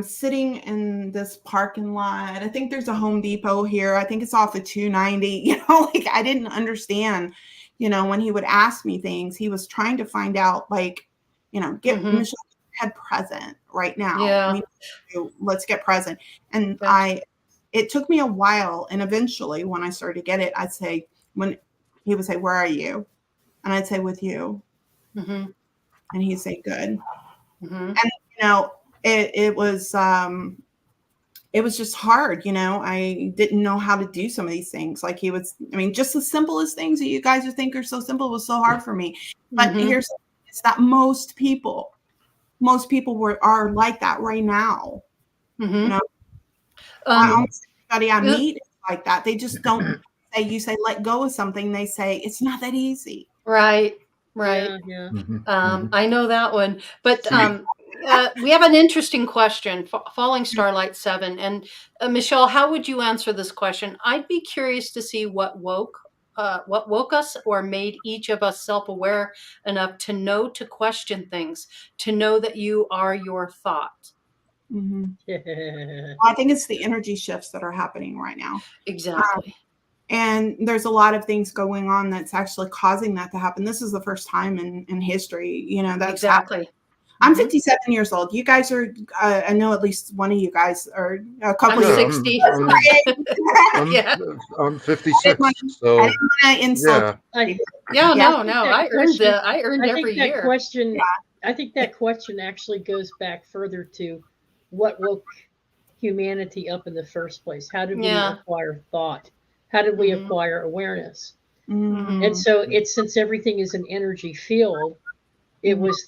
sitting in this parking lot. I think there's a Home Depot here. I think it's off of 290. Like, I didn't understand. When he would ask me things, he was trying to find out, like, get Michelle head present right now. Yeah. Let's get present. And it took me a while. And eventually when I started to get it, when he would say, where are you? And I'd say, with you. And he'd say, good. And, it was just hard. I didn't know how to do some of these things. Like just the simplest things that you guys would think are so simple was so hard for me. But here's it's that most people are like that right now. Almost everybody I meet is like that. They just don't say, you say, let go of something. They say, it's not that easy. Right. Yeah. I know that one, but, we have an interesting question, Falling Starlight 7. And Michelle, how would you answer this question? I'd be curious to see what woke us or made each of us self-aware enough to know to question things, to know that you are your thought. I think it's the energy shifts that are happening right now. Exactly. And there's a lot of things going on that's actually causing that to happen. This is the first time in history, that's exactly. happened. I'm 57 years old. You guys are, I know at least one of you guys are a couple I'm years 60. I'm 56. So I didn't want to insult. I earned every year. I think that question actually goes back further to what woke humanity up in the first place. How did we acquire thought? How did we acquire awareness? And so since everything is an energy field, it was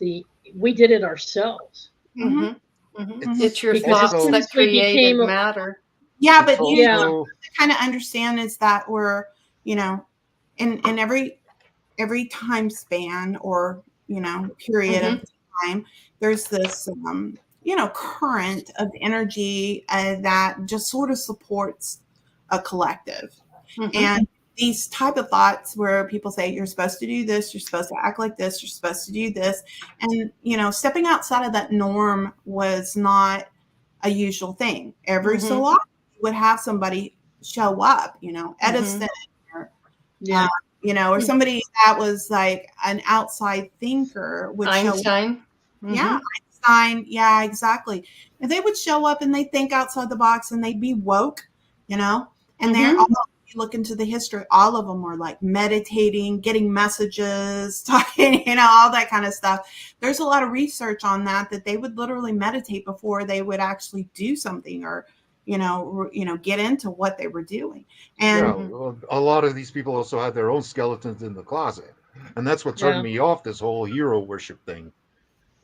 we did it ourselves. It's your thoughts that created matter. Yeah, It's but you also kind of understand is that we're, in every time span or, period of time, there's this, current of energy that just sort of supports a collective. And these type of thoughts where people say, you're supposed to do this, you're supposed to act like this, you're supposed to do this. And, stepping outside of that norm was not a usual thing. Every so often you would have somebody show up, Edison or, or somebody that was like an outside thinker would show up. Einstein. Yeah, Einstein. Yeah, exactly. And they would show up and they think outside the box and they'd be woke, and they're all, you look into the history, all of them were like meditating, getting messages, talking, all that kind of stuff. There's a lot of research on that they would literally meditate before they would actually do something or, get into what they were doing. And a lot of these people also had their own skeletons in the closet. And that's what turned me off this whole hero worship thing.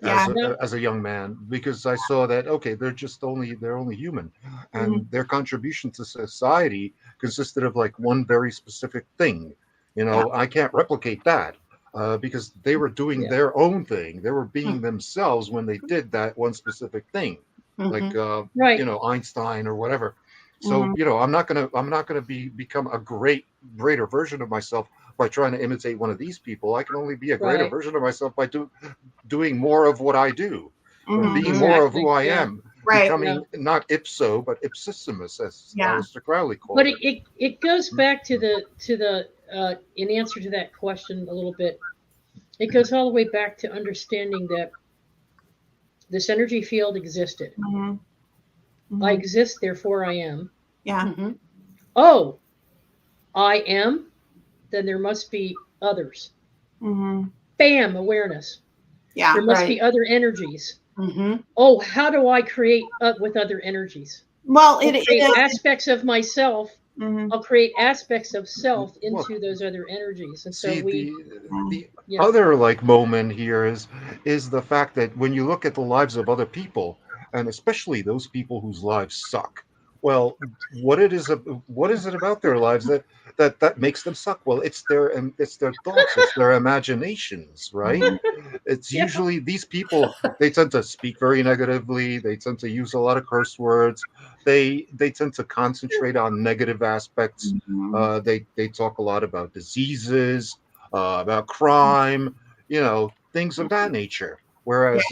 As a young man, because I saw that they're only human, and their contribution to society consisted of like one very specific thing. I can't replicate that because they were doing their own thing. They were being themselves when they did that one specific thing, like Einstein or whatever. So I'm not gonna become a greater version of myself by trying to imitate one of these people. I can only be a greater version of myself by doing more of what I do, being more of who I am, becoming not ipso but ipsissimus, as Aleister Crowley called but it. it goes back to the in answer to that question a little bit. It goes all the way back to understanding that this energy field existed. I exist, therefore I am. Oh, I am, then there must be others. Bam, awareness. There must be other energies. Oh, how do I create with other energies? Well, I'll create aspects of myself. I'll create aspects of self into those other energies. And so the other like moment here is the fact that when you look at the lives of other people, and especially those people whose lives suck, well, what it is about their lives that makes them suck? Well, it's their thoughts, it's their imaginations, right? It's usually these people, they tend to speak very negatively, they tend to use a lot of curse words, they tend to concentrate on negative aspects. They talk a lot about diseases, about crime, things of that nature. Whereas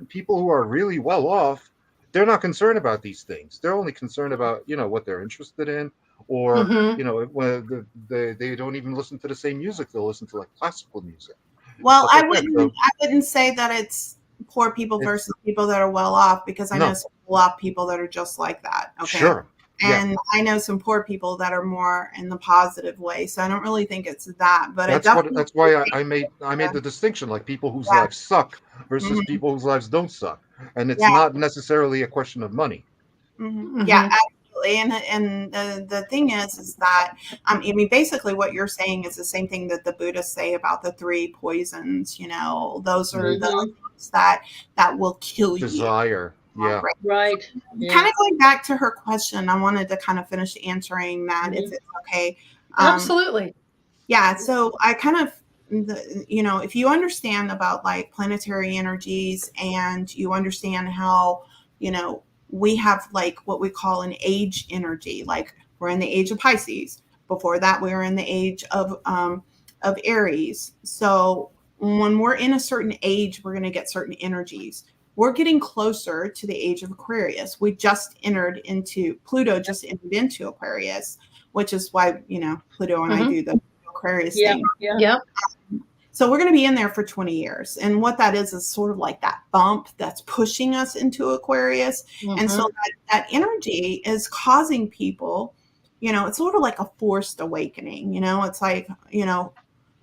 people who are really well off, they're not concerned about these things. They're only concerned about what they're interested in, or when they don't even listen to the same music. They'll listen to like classical music. Well, I wouldn't say that it's poor people versus people that are well off, because I know some well off people that are just like that. Okay. Sure. And I know some poor people that are more in the positive way. So I don't really think it's that. But that's why I made the distinction, like people whose lives suck versus people whose lives don't suck. And it's not necessarily a question of money. Yeah, absolutely. And the thing is that I mean, basically what you're saying is the same thing that the Buddhists say about the three poisons. Those are the things that will kill you. Desire. Yeah. Right. Kind of going back to her question, I wanted to kind of finish answering that if it's okay. Absolutely. Yeah. So I kind of, if you understand about like planetary energies, and you understand how, we have like what we call an age energy, like we're in the age of Pisces. Before that, we were in the age of Aries. So when we're in a certain age, we're going to get certain energies. We're getting closer to the age of Aquarius. Pluto just entered into Aquarius, which is why, Pluto and I do the Aquarius thing. Yeah. So we're going to be in there for 20 years. And what that is sort of like that bump that's pushing us into Aquarius. And so that energy is causing people, it's sort of like a forced awakening. It's like,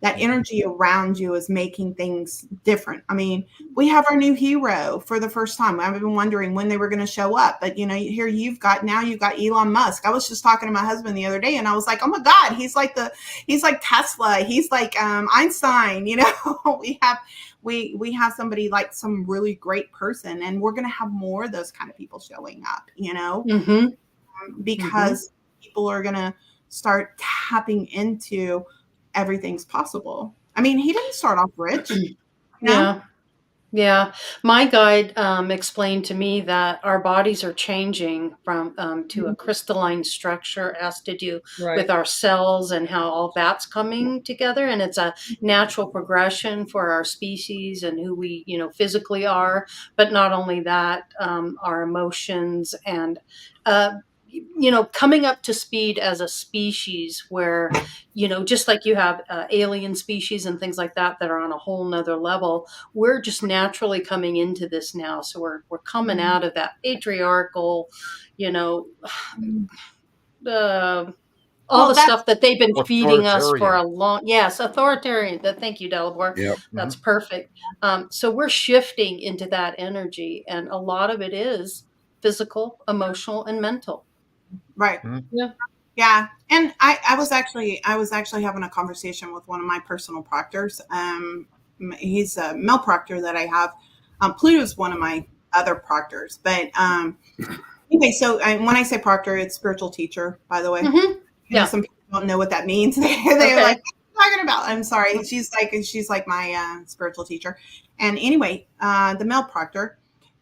that energy around you is making things different. I mean, we have our new hero for the first time. I've been wondering when they were going to show up, but here you've got Elon Musk. I was just talking to my husband the other day, and I was like, oh my God, he's like Tesla. He's like Einstein. We have somebody like some really great person, and we're going to have more of those kind of people showing up. because people are going to start tapping into everything's possible. I mean, he didn't start off rich. You know? Yeah. Yeah, my guide explained to me that our bodies are changing from to a crystalline structure. It has to do with Right. our cells and how all that's coming together, and it's a natural progression for our species and who we, physically are. But not only that, our emotions and coming up to speed as a species where, just like you have alien species and things like that are on a whole nother level, we're just naturally coming into this now. So we're coming out of that patriarchal, all the stuff that they've been feeding us for a long, yes, authoritarian. Thank you, Delabore. Yep. That's perfect. So we're shifting into that energy, and a lot of it is physical, emotional, and mental. Right. Yeah. Yeah. And I was actually having a conversation with one of my personal proctors. He's a male proctor that I have. Pluto's one of my other proctors. But anyway, so when I say proctor, it's spiritual teacher, by the way. Yeah. Some people don't know what that means. They're like, what are you talking about? I'm sorry. She's like my spiritual teacher. And anyway, the male proctor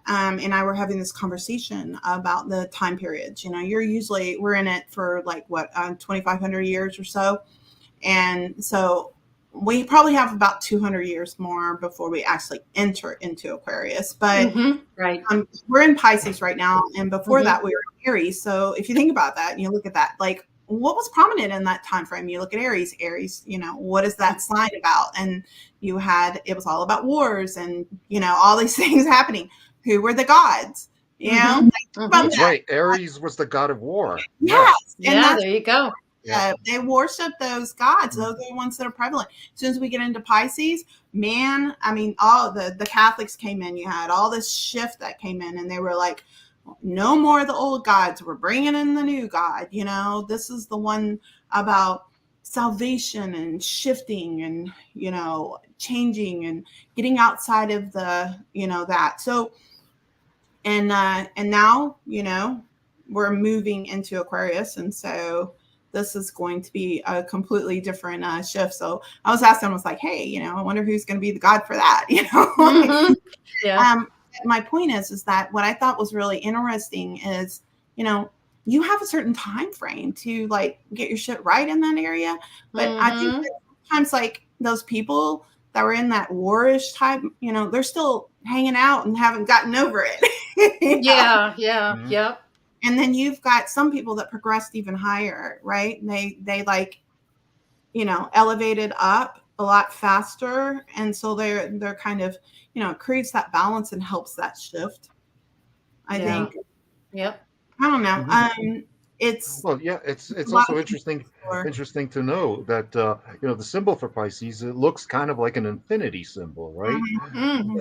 and I were having this conversation about the time periods. We're in it for like 2,500 years or so. And so we probably have about 200 years more before we actually enter into Aquarius. But right. We're in Pisces right now. And before that, we were in Aries. So if you think about that and you look at that, like what was prominent in that time frame? You look at Aries, what is that sign about? And it was all about wars and, all these things happening. Who were the gods? That's right. Aries was the god of war. Yes. Yeah, there you go. They worship those gods. Those are the ones that are prevalent. As soon as we get into Pisces, man, I mean, all the Catholics came in. You had all this shift that came in, and they were like, no more of the old gods. We're bringing in the new God. This is the one about salvation and shifting and, changing and getting outside of the, that. So, and now, we're moving into Aquarius. And so this is going to be a completely different shift. So I was asking, I was like, hey, I wonder who's going to be the God for that, Yeah. My point is that what I thought was really interesting is, you have a certain time frame to like get your shit right in that area. But I think that sometimes like those people that were in that warish type, they're still hanging out and haven't gotten over it. Yeah. And then you've got some people that progressed even higher, right? And they like, elevated up a lot faster. And so they're kind of, it creates that balance and helps that shift. I think. Yep. I don't know. It's also interesting to know that the symbol for Pisces, it looks kind of like an infinity symbol, right?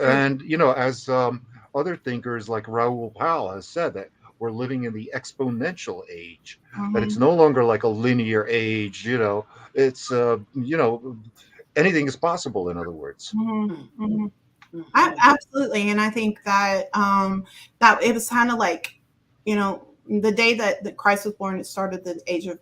And as other thinkers like Raoul Pal has said, that we're living in the exponential age, that it's no longer like a linear age. It's anything is possible, in other words. Absolutely. And I think that that it was kind of like, the day that Christ was born, it started the age of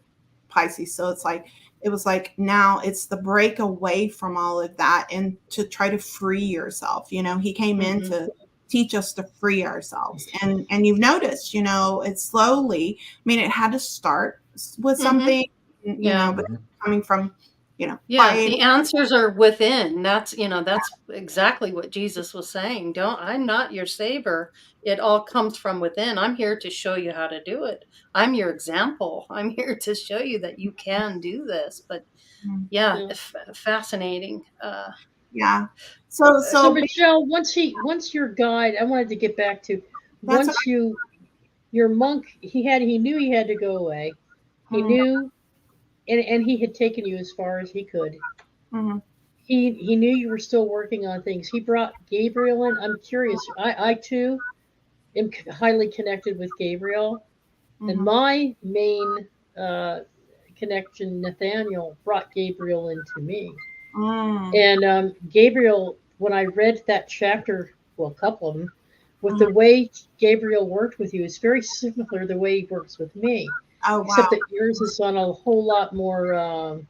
Pisces. So it was like now it's the break away from all of that and to try to free yourself. He came in to teach us to free ourselves. And you've noticed, it's slowly, I mean, it had to start with something, but coming from, the answers are within. That's exactly what Jesus was saying. I'm not your savior. It all comes from within. I'm here to show you how to do it. I'm your example. I'm here to show you that you can do this. But fascinating. So Michelle, once your guide, I wanted to get back to your monk, he knew he had to go away. He knew, and he had taken you as far as he could. He knew you were still working on things. He brought Gabriel in. I'm curious. I too am highly connected with Gabriel, and my main connection, Nathaniel, brought Gabriel into me. And Gabriel, when I read that chapter, well, a couple of them, with the way Gabriel worked with you. It's very similar to the way he works with me, Oh, except wow. that yours is on a whole lot more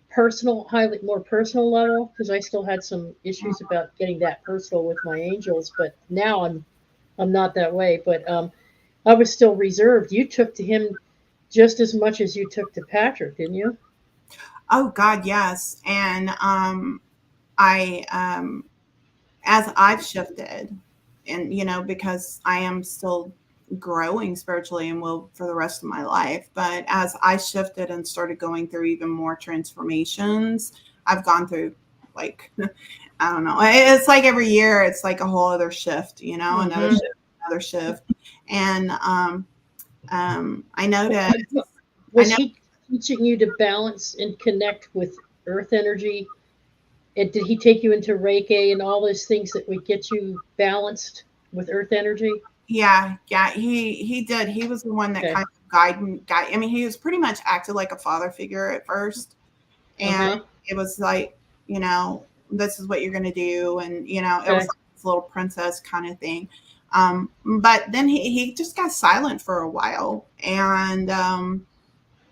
personal, highly more personal level, because I still had some issues about getting that personal with my angels, but now I'm not that way. But I was still reserved. You took to him just as much as you took to Patrick, didn't you? Oh, God, yes. And I, as I've shifted, and, because I am still growing spiritually and will for the rest of my life, but as I shifted and started going through even more transformations, I've gone through, like, I don't know, it's like every year it's like a whole other shift, another shift, another shift. And I noticed, Was he teaching you to balance and connect with earth energy? And did he take you into Reiki and all those things that would get you balanced with earth energy? yeah, he did. He was the one that Okay. kind of guided. I mean, he was pretty much acted like a father figure at first, and it was like, this is what you're going to do, and it was like this little princess kind of thing. But then he just got silent for a while, and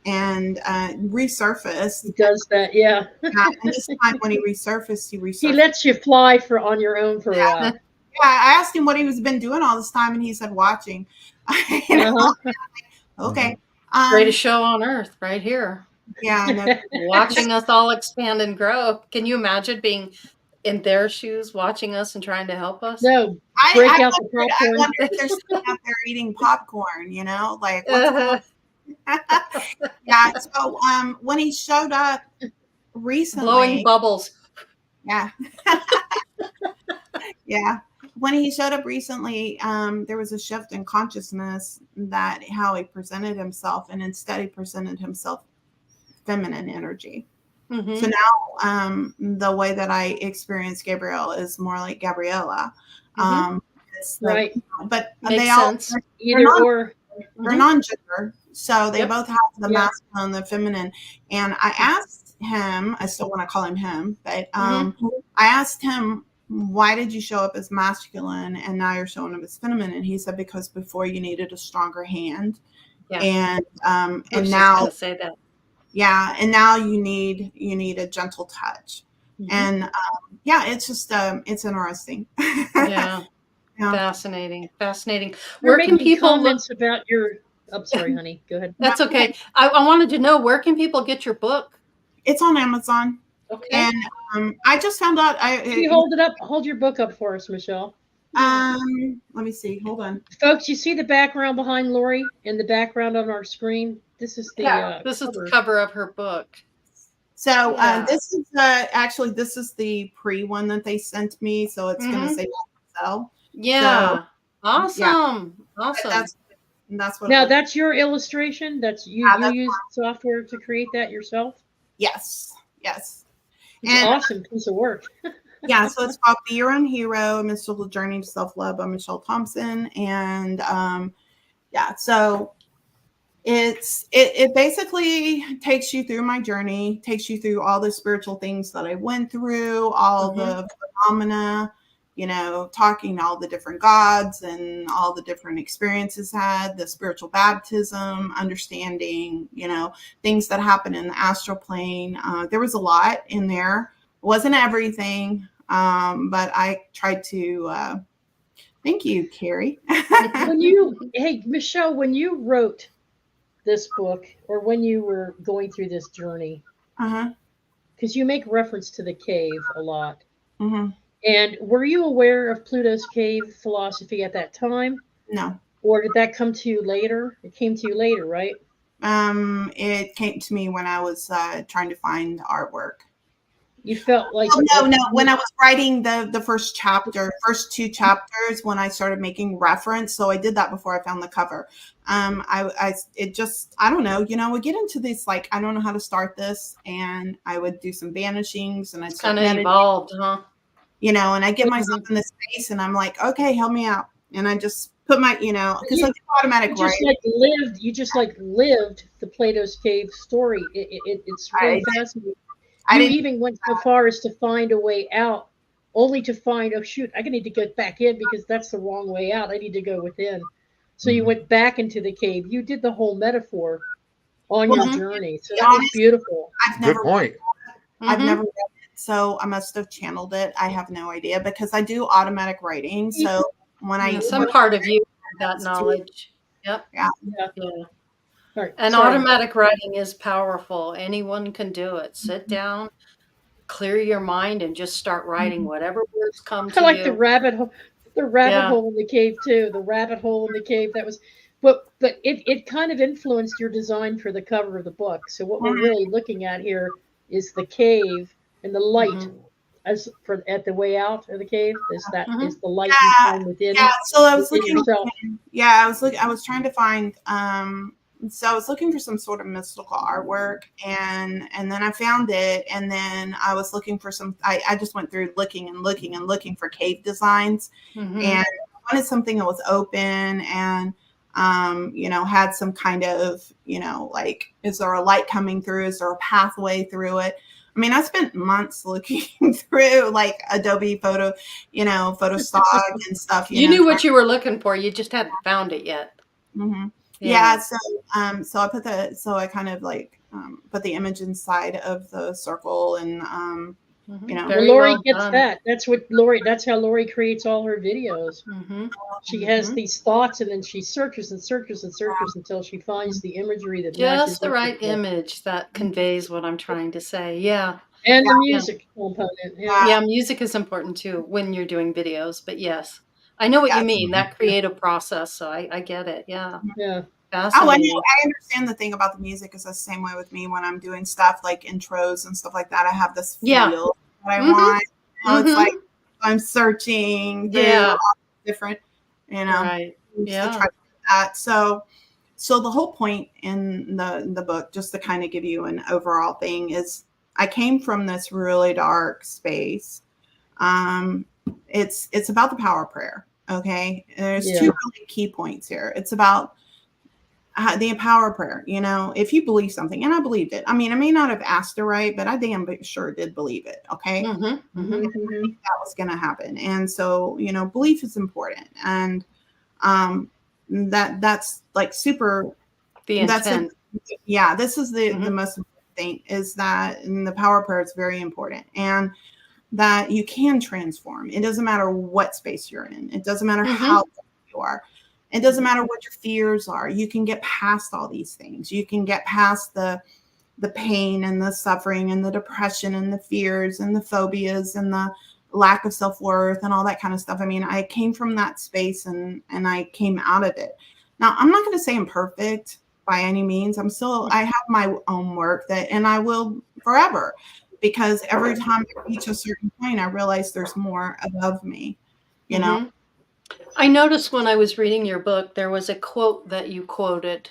resurfaced. He does that, yeah. And this time when he resurfaced, He lets you fly on your own for a while. Yeah, I asked him what he was been doing all this time, and he said watching. Okay. Greatest show on earth, right here. Yeah, I know. Watching us all expand and grow. Can you imagine being in their shoes, watching us and trying to help us? No, break out the popcorn. I wonder if they're still out there eating popcorn. Like what's going on? Yeah. So when he showed up recently, blowing bubbles. Yeah. Yeah. When he showed up recently, there was a shift in consciousness that how he presented himself, and instead he presented himself feminine energy. Mm-hmm. So now the way that I experience Gabriel is more like Gabriella. Right. But makes they all sense. They're non-gender. So they both have the masculine and the feminine. And I asked him, I still want to call him him, but I asked him, why did you show up as masculine and now you're showing up as feminine? And he said, because before you needed a stronger hand. Yeah. And now say that. Yeah, and now you need a gentle touch. And it's just it's interesting. Yeah. Fascinating. Where can people comments about your I'm sorry, honey. Go ahead. That's okay. I wanted to know, where can people get your book? It's on Amazon. Okay. And I just found out you hold it up. Hold your book up for us, Michelle. Let me see. Hold on. Folks, you see the background behind Lori in the background on our screen? This is the this is the cover of her book. So this is actually this is the pre one that they sent me. So it's going to say sell. Yeah. So, awesome. Awesome. That's what. Now that's your illustration. That's you. You use software to create that yourself. Yes. It's an awesome piece of work. Yeah, so it's called Be Your Own Hero, A Mystical Journey to Self-Love by Michelle Thompson. And so it basically takes you through my journey, takes you through all the spiritual things that I went through, all the phenomena, talking to all the different gods and all the different experiences had, the spiritual baptism, understanding, things that happen in the astral plane. There was a lot in there. It wasn't everything, but I tried to. Thank you, Carrie. Michelle, when you wrote this book, or when you were going through this journey, because you make reference to the cave a lot, and were you aware of Pluto's cave philosophy at that time? No. Or did that come to you later? It came to you later, right? It came to me when I was trying to find artwork. You felt like no. When I was writing the first two chapters, when I started making reference, so I did that before I found the cover. I don't know. We get into this like I don't know how to start this, and I would do some vanishings, and I'd kind of evolved, huh? And I get myself in this space, and I'm like, okay, help me out, and I just put my, because I do automatic writing. You just lived the Plato's cave story. It's really fascinating. You even went so far as to find a way out only to find, oh shoot, I need to get back in because that's the wrong way out. I need to go within. So you went back into the cave. You did the whole metaphor on Well, your to journey. So be that was honest, beautiful. I've Good never point. I've never read it, so I must have channeled it. I have no idea because I do automatic writing. So when some part of you have that knowledge. Yep. Yeah. Yeah. Yeah. All right. And Sorry. automatic writing is powerful. Anyone can do it. Sit down, clear your mind, and just start writing whatever words come I to like the you. rabbit hole. The rabbit Yeah. hole in the cave too. The rabbit hole in the cave. That was, but it kind of influenced your design for the cover of the book. So what we're really looking at here is the cave and the light as for at the way out of the cave. Is the light you find within So I was within looking. yourself. I was trying to find. So I was looking for some sort of mystical artwork, and then I found it, and then I was looking for some. I just went through looking and looking and looking for cave designs, and I wanted something that was open and had some kind of, like, is there a light coming through? Is there a pathway through it? I mean, I spent months looking through like Adobe photo stock and stuff. You knew what you were looking for. You just hadn't found it yet. Yeah. So I kind of like put the image inside of the circle, and Very Lori well gets done. that. That's how Lori creates all her videos. She has these thoughts, and then she searches and searches and searches until she finds the imagery that matches Just the up right with it. image that conveys what I'm trying to say. Yeah. And the music component. Yeah. Yeah, music is important too when you're doing videos, but yes. I know what you mean, that creative process, so I get it. Yeah. Yeah. Fascinating. I understand the thing about the music is the same way with me when I'm doing stuff like intros and stuff like that. I have this feel that I want. It's like I'm searching through all different, Right. to try to do that. So the whole point in the book, just to kind of give you an overall thing, is I came from this really dark space. It's about the power of prayer. Okay. There's two really key points here. It's about the power of prayer. If you believe something, and I believed it. I mean, I may not have asked it right, but I damn sure did believe it. Okay. I think that was going to happen. And so, belief is important. And that's like super. The intent. This is the most important thing, is that the power of prayer is very important, and that you can transform. It doesn't matter what space you're in. It doesn't matter how you are. It doesn't matter what your fears are. You can get past all these things. You can get past the pain and the suffering and the depression and the fears and the phobias and the lack of self-worth and all that kind of stuff. I mean, I came from that space and I came out of it. Now, I'm not going to say I'm perfect by any means. I have my own work and I will forever, because every time I reach a certain point, I realize there's more above me, I noticed when I was reading your book, there was a quote that you quoted,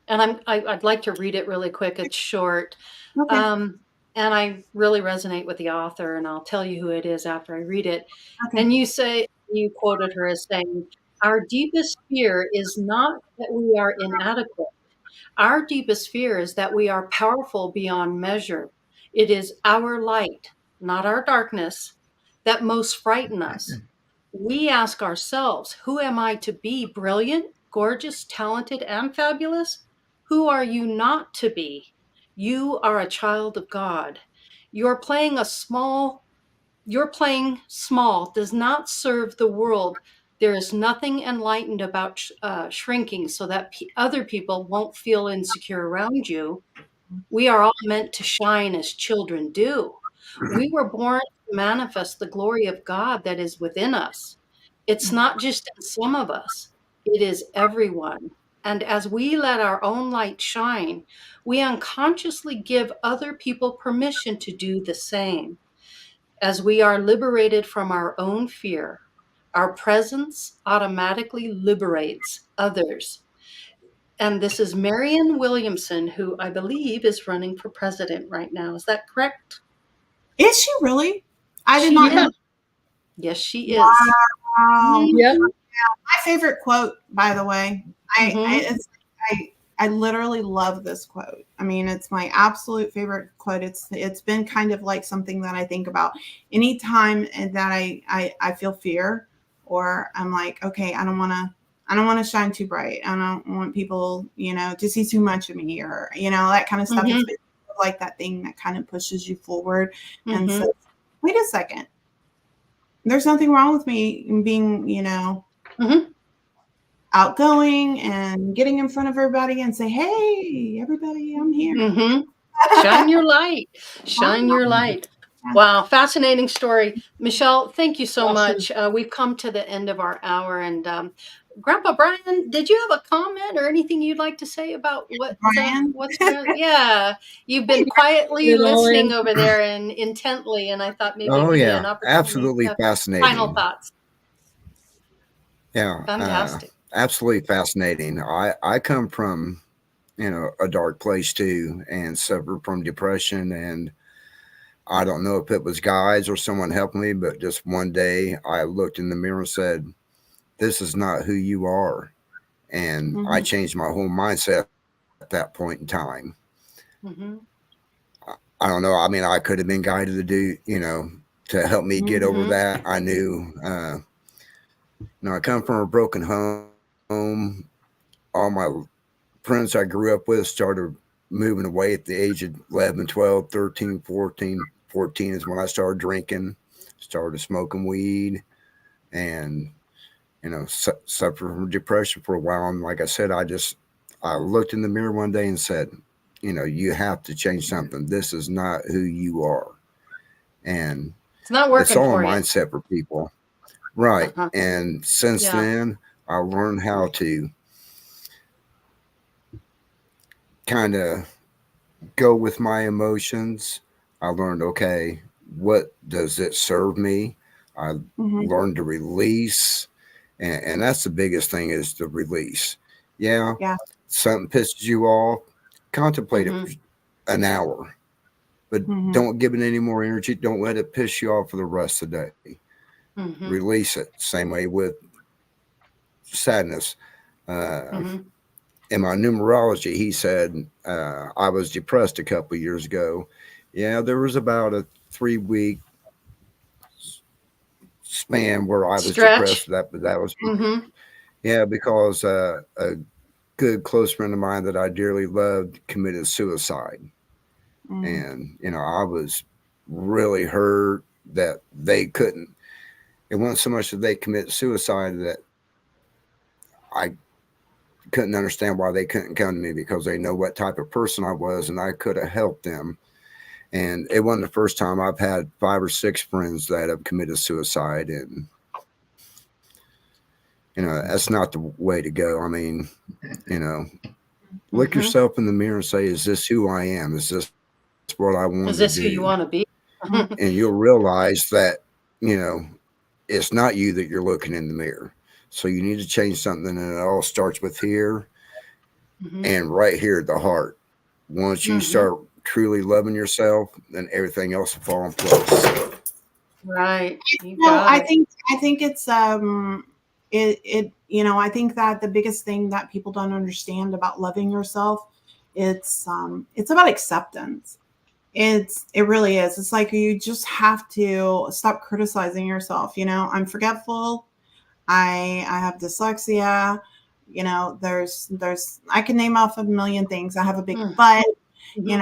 and I'd like to read it really quick. It's short. Okay. And I really resonate with the author, and I'll tell you who it is after I read it. Okay. And you quoted her as saying, "Our deepest fear is not that we are inadequate. Our deepest fear is that we are powerful beyond measure. It is our light, not our darkness, that most frighten us. We ask ourselves, who am I to be? Brilliant, gorgeous, talented, and fabulous? Who are you not to be? You are a child of God. You're playing small does not serve the world. There is nothing enlightened about shrinking so that other people won't feel insecure around you. We are all meant to shine as children do. We were born to manifest the glory of God that is within us. It's not just in some of us, it is everyone. And as we let our own light shine, we unconsciously give other people permission to do the same. As we are liberated from our own fear, our presence automatically liberates others." And this is Marianne Williamson, who I believe is running for president right now. Is that correct? Is she really? I did not know. Yes, she is. Wow. Yep. My favorite quote, by the way. I literally love this quote. I mean, it's my absolute favorite quote. It's been kind of like something that I think about anytime that I feel fear, or I'm like, okay, I don't want to shine too bright. I don't want people, to see too much of me, or, that kind of stuff. Mm-hmm. It's been like that thing that kind of pushes you forward and Mm-hmm. says, wait a second, there's nothing wrong with me being, Mm-hmm. outgoing and getting in front of everybody and say, hey, everybody, I'm here. Mm-hmm. Shine your light. Shine your light. Wow, fascinating story. Michelle, thank you so Awesome. much. We've come to the end of our hour. And Grandpa Brian, did you have a comment or anything you'd like to say about Brian? what's going on? Yeah, you've been quietly It all listening in. over there and intently, and I thought maybe Oh it'd be an yeah, opportunity. absolutely Final fascinating. thoughts. Yeah, Fantastic. absolutely fascinating. I come from a dark place too, and suffered from depression, and I don't know if it was guides or someone helped me, but just one day I looked in the mirror and said, "This is not who you are," and I changed my whole mindset at that point in time. Mm-hmm. I don't know. I mean, I could have been guided to do, to help me get over Mm-hmm. that. I knew, I come from a broken home. All my friends I grew up with started moving away at the age of 11, 12, 13, 14. 14 is when I started drinking, started smoking weed, and, suffered from depression for a while. And like I said, I looked in the mirror one day and said, you have to change something. This is not who you are. And It's not it's working all a for you. mindset for people. Right. Uh-huh. And since Yeah. then, I learned how to kind of go with my emotions. I learned, okay, what does it serve me? I learned to release. And that's the biggest thing, is to release. Yeah. Something pisses you off, contemplate it for an hour, but don't give it any more energy. Don't let it piss you off for the rest of the day. Release it. Same way with sadness. In my numerology, he said I was depressed a couple of years ago. Yeah, there was about a 3-week span where I was Stretch. depressed. That was yeah, because a good close friend of mine that I dearly loved committed suicide, and I was really hurt that they couldn't. It wasn't so much that they committed suicide, that I couldn't understand why they couldn't come to me, because they know what type of person I was and I could have helped them. And it wasn't the first time. I've had 5 or 6 friends that have committed suicide, and that's not the way to go. I mean, look yourself in the mirror and say, is this who I am? Is this what I want Is to this who you do? want to be? And you'll realize that, it's not you that you're looking in the mirror. So you need to change something, and it all starts with here and right here at the heart. Once you start truly loving yourself, then everything else will fall in place. Right. I think it's I think that the biggest thing that people don't understand about loving yourself, it's about acceptance. It really is. It's like you just have to stop criticizing yourself. I'm forgetful. I have dyslexia. There's I can name off a million things. I have a big butt. I could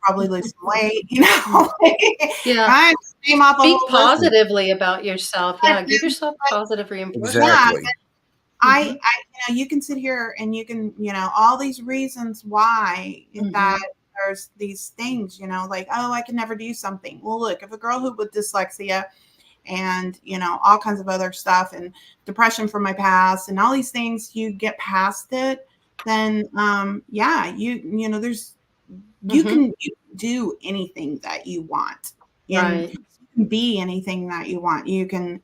probably lose some weight. Yeah. I name off a Speak whole positively about yourself. Yeah, give yourself positive reinforcement. Exactly. I you can sit here and you can, all these reasons why that there's these things, like, oh, I can never do something. Well, look, if a girl who with dyslexia and, all kinds of other stuff and depression from my past and all these things, you get past it, then, there's, you can do anything that you want. And you can be anything that you want. You can,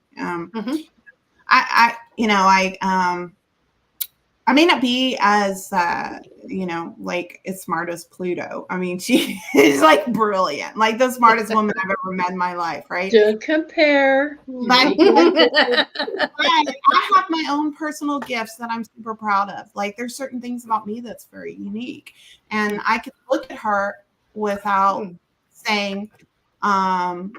I may not be as, like as smart as Pluto. I mean, she is like brilliant, like the smartest woman I've ever met in my life, right? Don't compare. But I have my own personal gifts that I'm super proud of. Like there's certain things about me that's very unique. And I can look at her without saying, I'm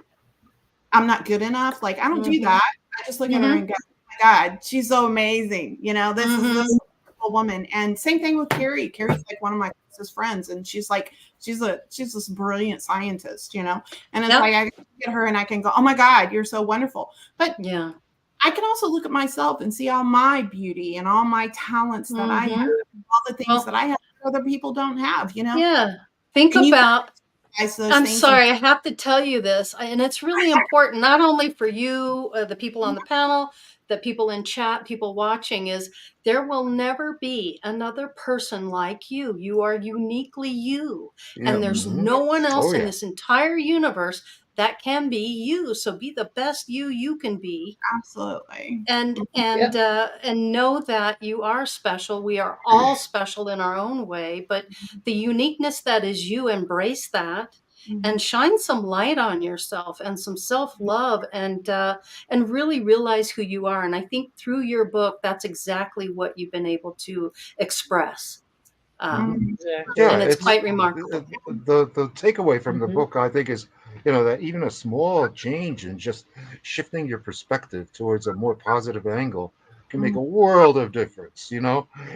not good enough. Like I don't do that. I just look at her and go, oh my God, she's so amazing. This is this wonderful woman. And same thing with Carrie. Carrie's like one of my closest friends. And she's this brilliant scientist, and it's like I can look at her and I can go, oh my God, you're so wonderful. But yeah, I can also look at myself and see all my beauty and all my talents that I have, all the things that I have that other people don't have, Yeah. Think And about, I'm things sorry, I have to tell you this, and it's really important, not only for you, the people on the panel, the people in chat, people watching, is there will never be another person like you. You are uniquely you. Yeah. And there's no one else in this entire universe that can be you. So be the best you can be. Absolutely. And know that you are special. We are all special in our own way, but the uniqueness that is you, embrace that and shine some light on yourself and some self-love and really realize who you are. And I think through your book, that's exactly what you've been able to express. Exactly. And it's quite remarkable. The takeaway from the book, I think, is that even a small change in just shifting your perspective towards a more positive angle can make a world of difference.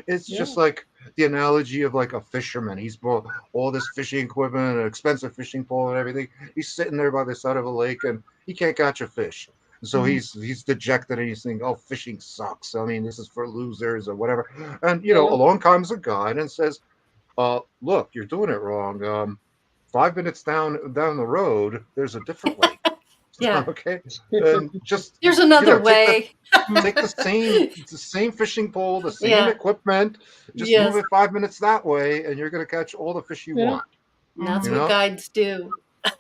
It's just like the analogy of like a fisherman. He's brought all this fishing equipment, an expensive fishing pole and everything. He's sitting there by the side of a lake and he can't catch a fish. So he's dejected and he's thinking, oh, fishing sucks. I mean, this is for losers or whatever. And, along comes a guide and says, look, you're doing it wrong. 5 minutes down the road, there's a different lake. Yeah. Okay. And just there's another way. Take the same fishing pole, the same equipment. Just move it 5 minutes that way, and you're going to catch all the fish you want. And that's what guides do.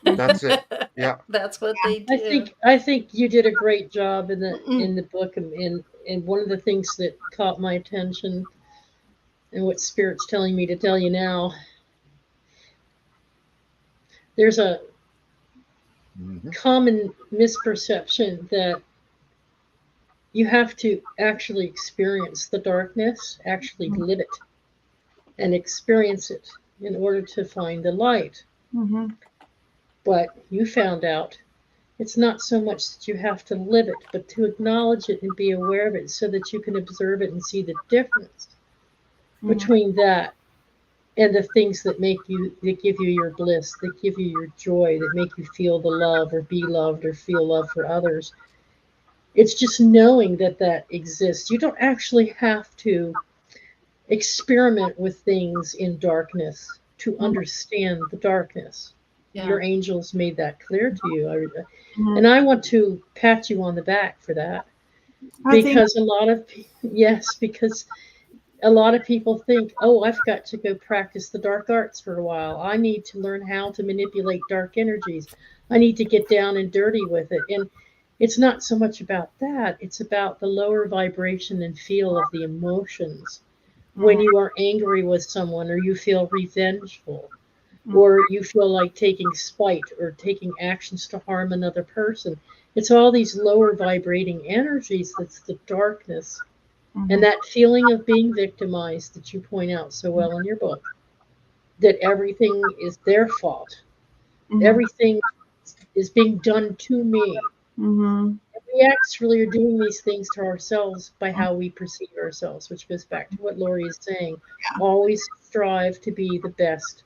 That's it. Yeah. That's what they do. I think you did a great job in the book, and one of the things that caught my attention, and what Spirit's telling me to tell you now, there's a common misperception that you have to actually experience the darkness, actually live it, and experience it in order to find the light. But you found out it's not so much that you have to live it, but to acknowledge it and be aware of it so that you can observe it and see the difference between that and the things that give you your bliss, that give you your joy, that make you feel the love or be loved or feel love for others. It's just knowing that exists. You don't actually have to experiment with things in darkness to understand the darkness. Your angels made that clear to you. And I want to pat you on the back for that. Because a lot of people think, oh, I've got to go practice the dark arts for a while. I need to learn how to manipulate dark energies. I need to get down and dirty with it. And it's not so much about that. It's about the lower vibration and feel of the emotions. When you are angry with someone, or you feel revengeful, or you feel like taking spite or taking actions to harm another person. It's all these lower vibrating energies. That's the darkness. And that feeling of being victimized that you point out so well in your book, that everything is their fault. Everything is being done to me. We actually are doing these things to ourselves by how we perceive ourselves, which goes back to what Lori is saying. Always strive to be the best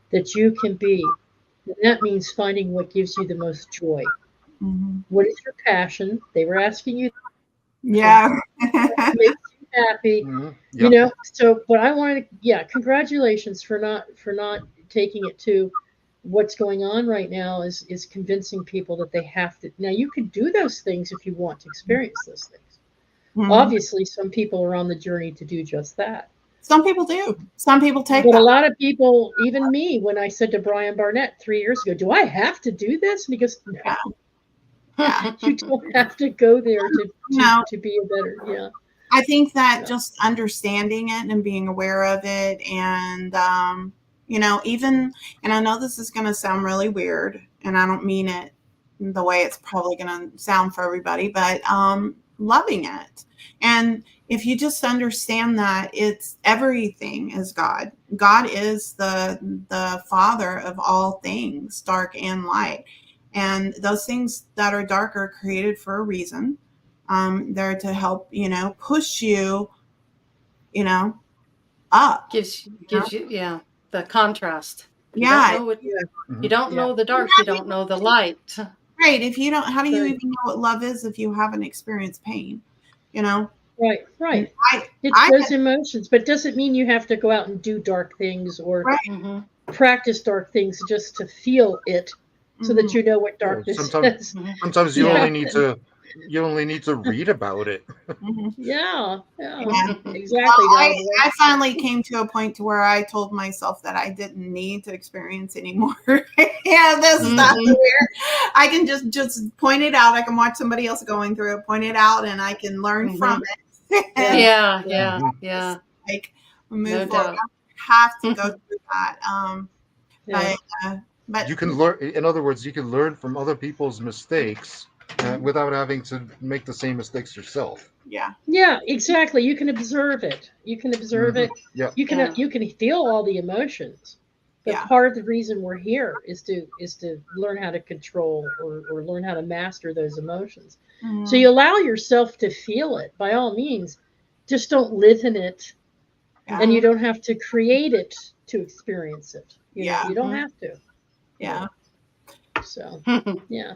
that you can be. And that means finding what gives you the most joy. What is your passion? They were asking you. Yeah. What makes you happy. So, but I wanted to, congratulations for not taking it to what's going on right now is convincing people that they have to. Now, you can do those things if you want to experience those things. Obviously, some people are on the journey to do just that. Some people do. Some people take But a lot of people, even me, when I said to Brian Barnett 3 years ago, do I have to do this? And he goes, no. You don't have to go there to be a better, I think that just understanding it and being aware of it, and even, and I know this is going to sound really weird, and I don't mean it the way it's probably going to sound for everybody, but loving it. And if you just understand that it's everything is God. God is the Father of all things, dark and light. And those things that are dark are created for a reason. They're to help, push you, up. Gives you, yeah, the contrast. If you Yeah. don't know what Mhm. you don't Yeah. know the dark, you don't know the light. Right. If you don't, how do you Right. even know what love is if you haven't experienced pain? Right. I, It's I, those emotions, but doesn't mean you have to go out and do dark things or right. Mm-hmm. practice dark things just to feel it, so that you know what Yeah, darkness sometimes is. sometimes you Yeah. only need to read about it. Mhm. Yeah. Yeah. Exactly. I, Now, I finally came to a point to where I told myself that I didn't need to experience anymore. Yeah, this is not Mhm. so weird. I can just point it out. I can watch somebody else going through it, point it out, and I can learn from it. And Yeah, Yeah. yeah, Mhm. yeah. like move No forward. doubt. I have to go through that. Yeah. But You can learn. In other words, you can learn from other people's mistakes without having to make the same mistakes yourself. yeah, Yeah, exactly. You can observe it. You can observe Hmm. it. Yeah. Yeah. You can feel all the emotions. But yeah, part of the reason we're here is to learn how to control or learn how to master those emotions. So Mhm. you allow yourself to feel it by all means. Just don't live in it, Yeah, and you Mhm. don't have to create it to experience it. yeah, You don't Mhm. have to. yeah. So yeah.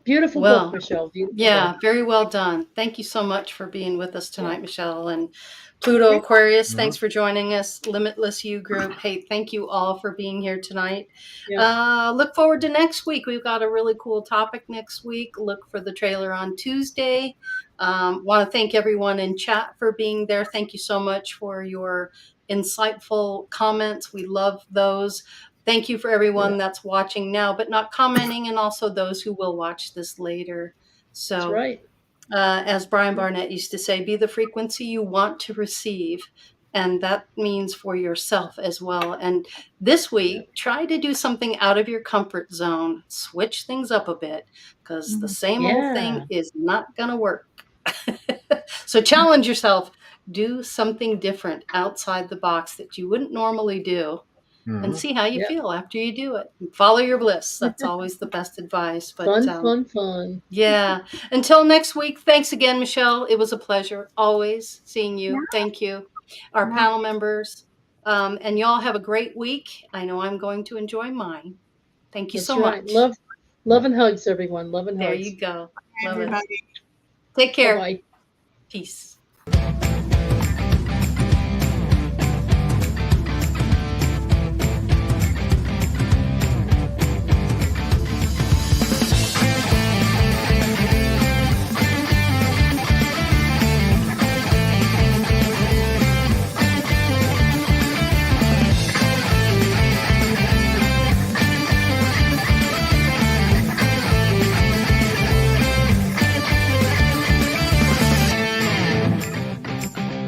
Beautiful book, Well, Michelle. Beautiful yeah, book. very well done. Thank you so much for being with us Yeah. tonight, Michelle. And Pluto Aquarius, Mhm. thanks for joining us. Limitless You group. Hey, thank you all for being here tonight. Yeah. Look forward to next week. We've got a really cool topic next week. Look for the trailer on Tuesday. Want to thank everyone in chat for being there. Thank you so much for your insightful comments. We love those. Thank you for everyone that's watching now, but not commenting, and also those who will watch this later. That's So, right. as Brian Barnett used to say, be the frequency you want to receive. And that means for yourself as well. And this Yeah. week, try to do something out of your comfort zone. Switch things up a bit, because the Mhm. same old Yeah. thing is not going to work. So challenge yourself. Do something different outside the box that you wouldn't normally do, and Mhm. see how you Yep. feel after you do it. Follow your bliss. That's always the best advice. But Fun. yeah, until next week, thanks again, Michelle. It was a pleasure always seeing Yeah, you. Thank you. Our no, panel members, and y'all have a great week. I know I'm going to enjoy mine. Thank you That's so right. much. Love and hugs, everyone. Love and There hugs. you go. Love it. everybody. Take Bye care. bye. Peace.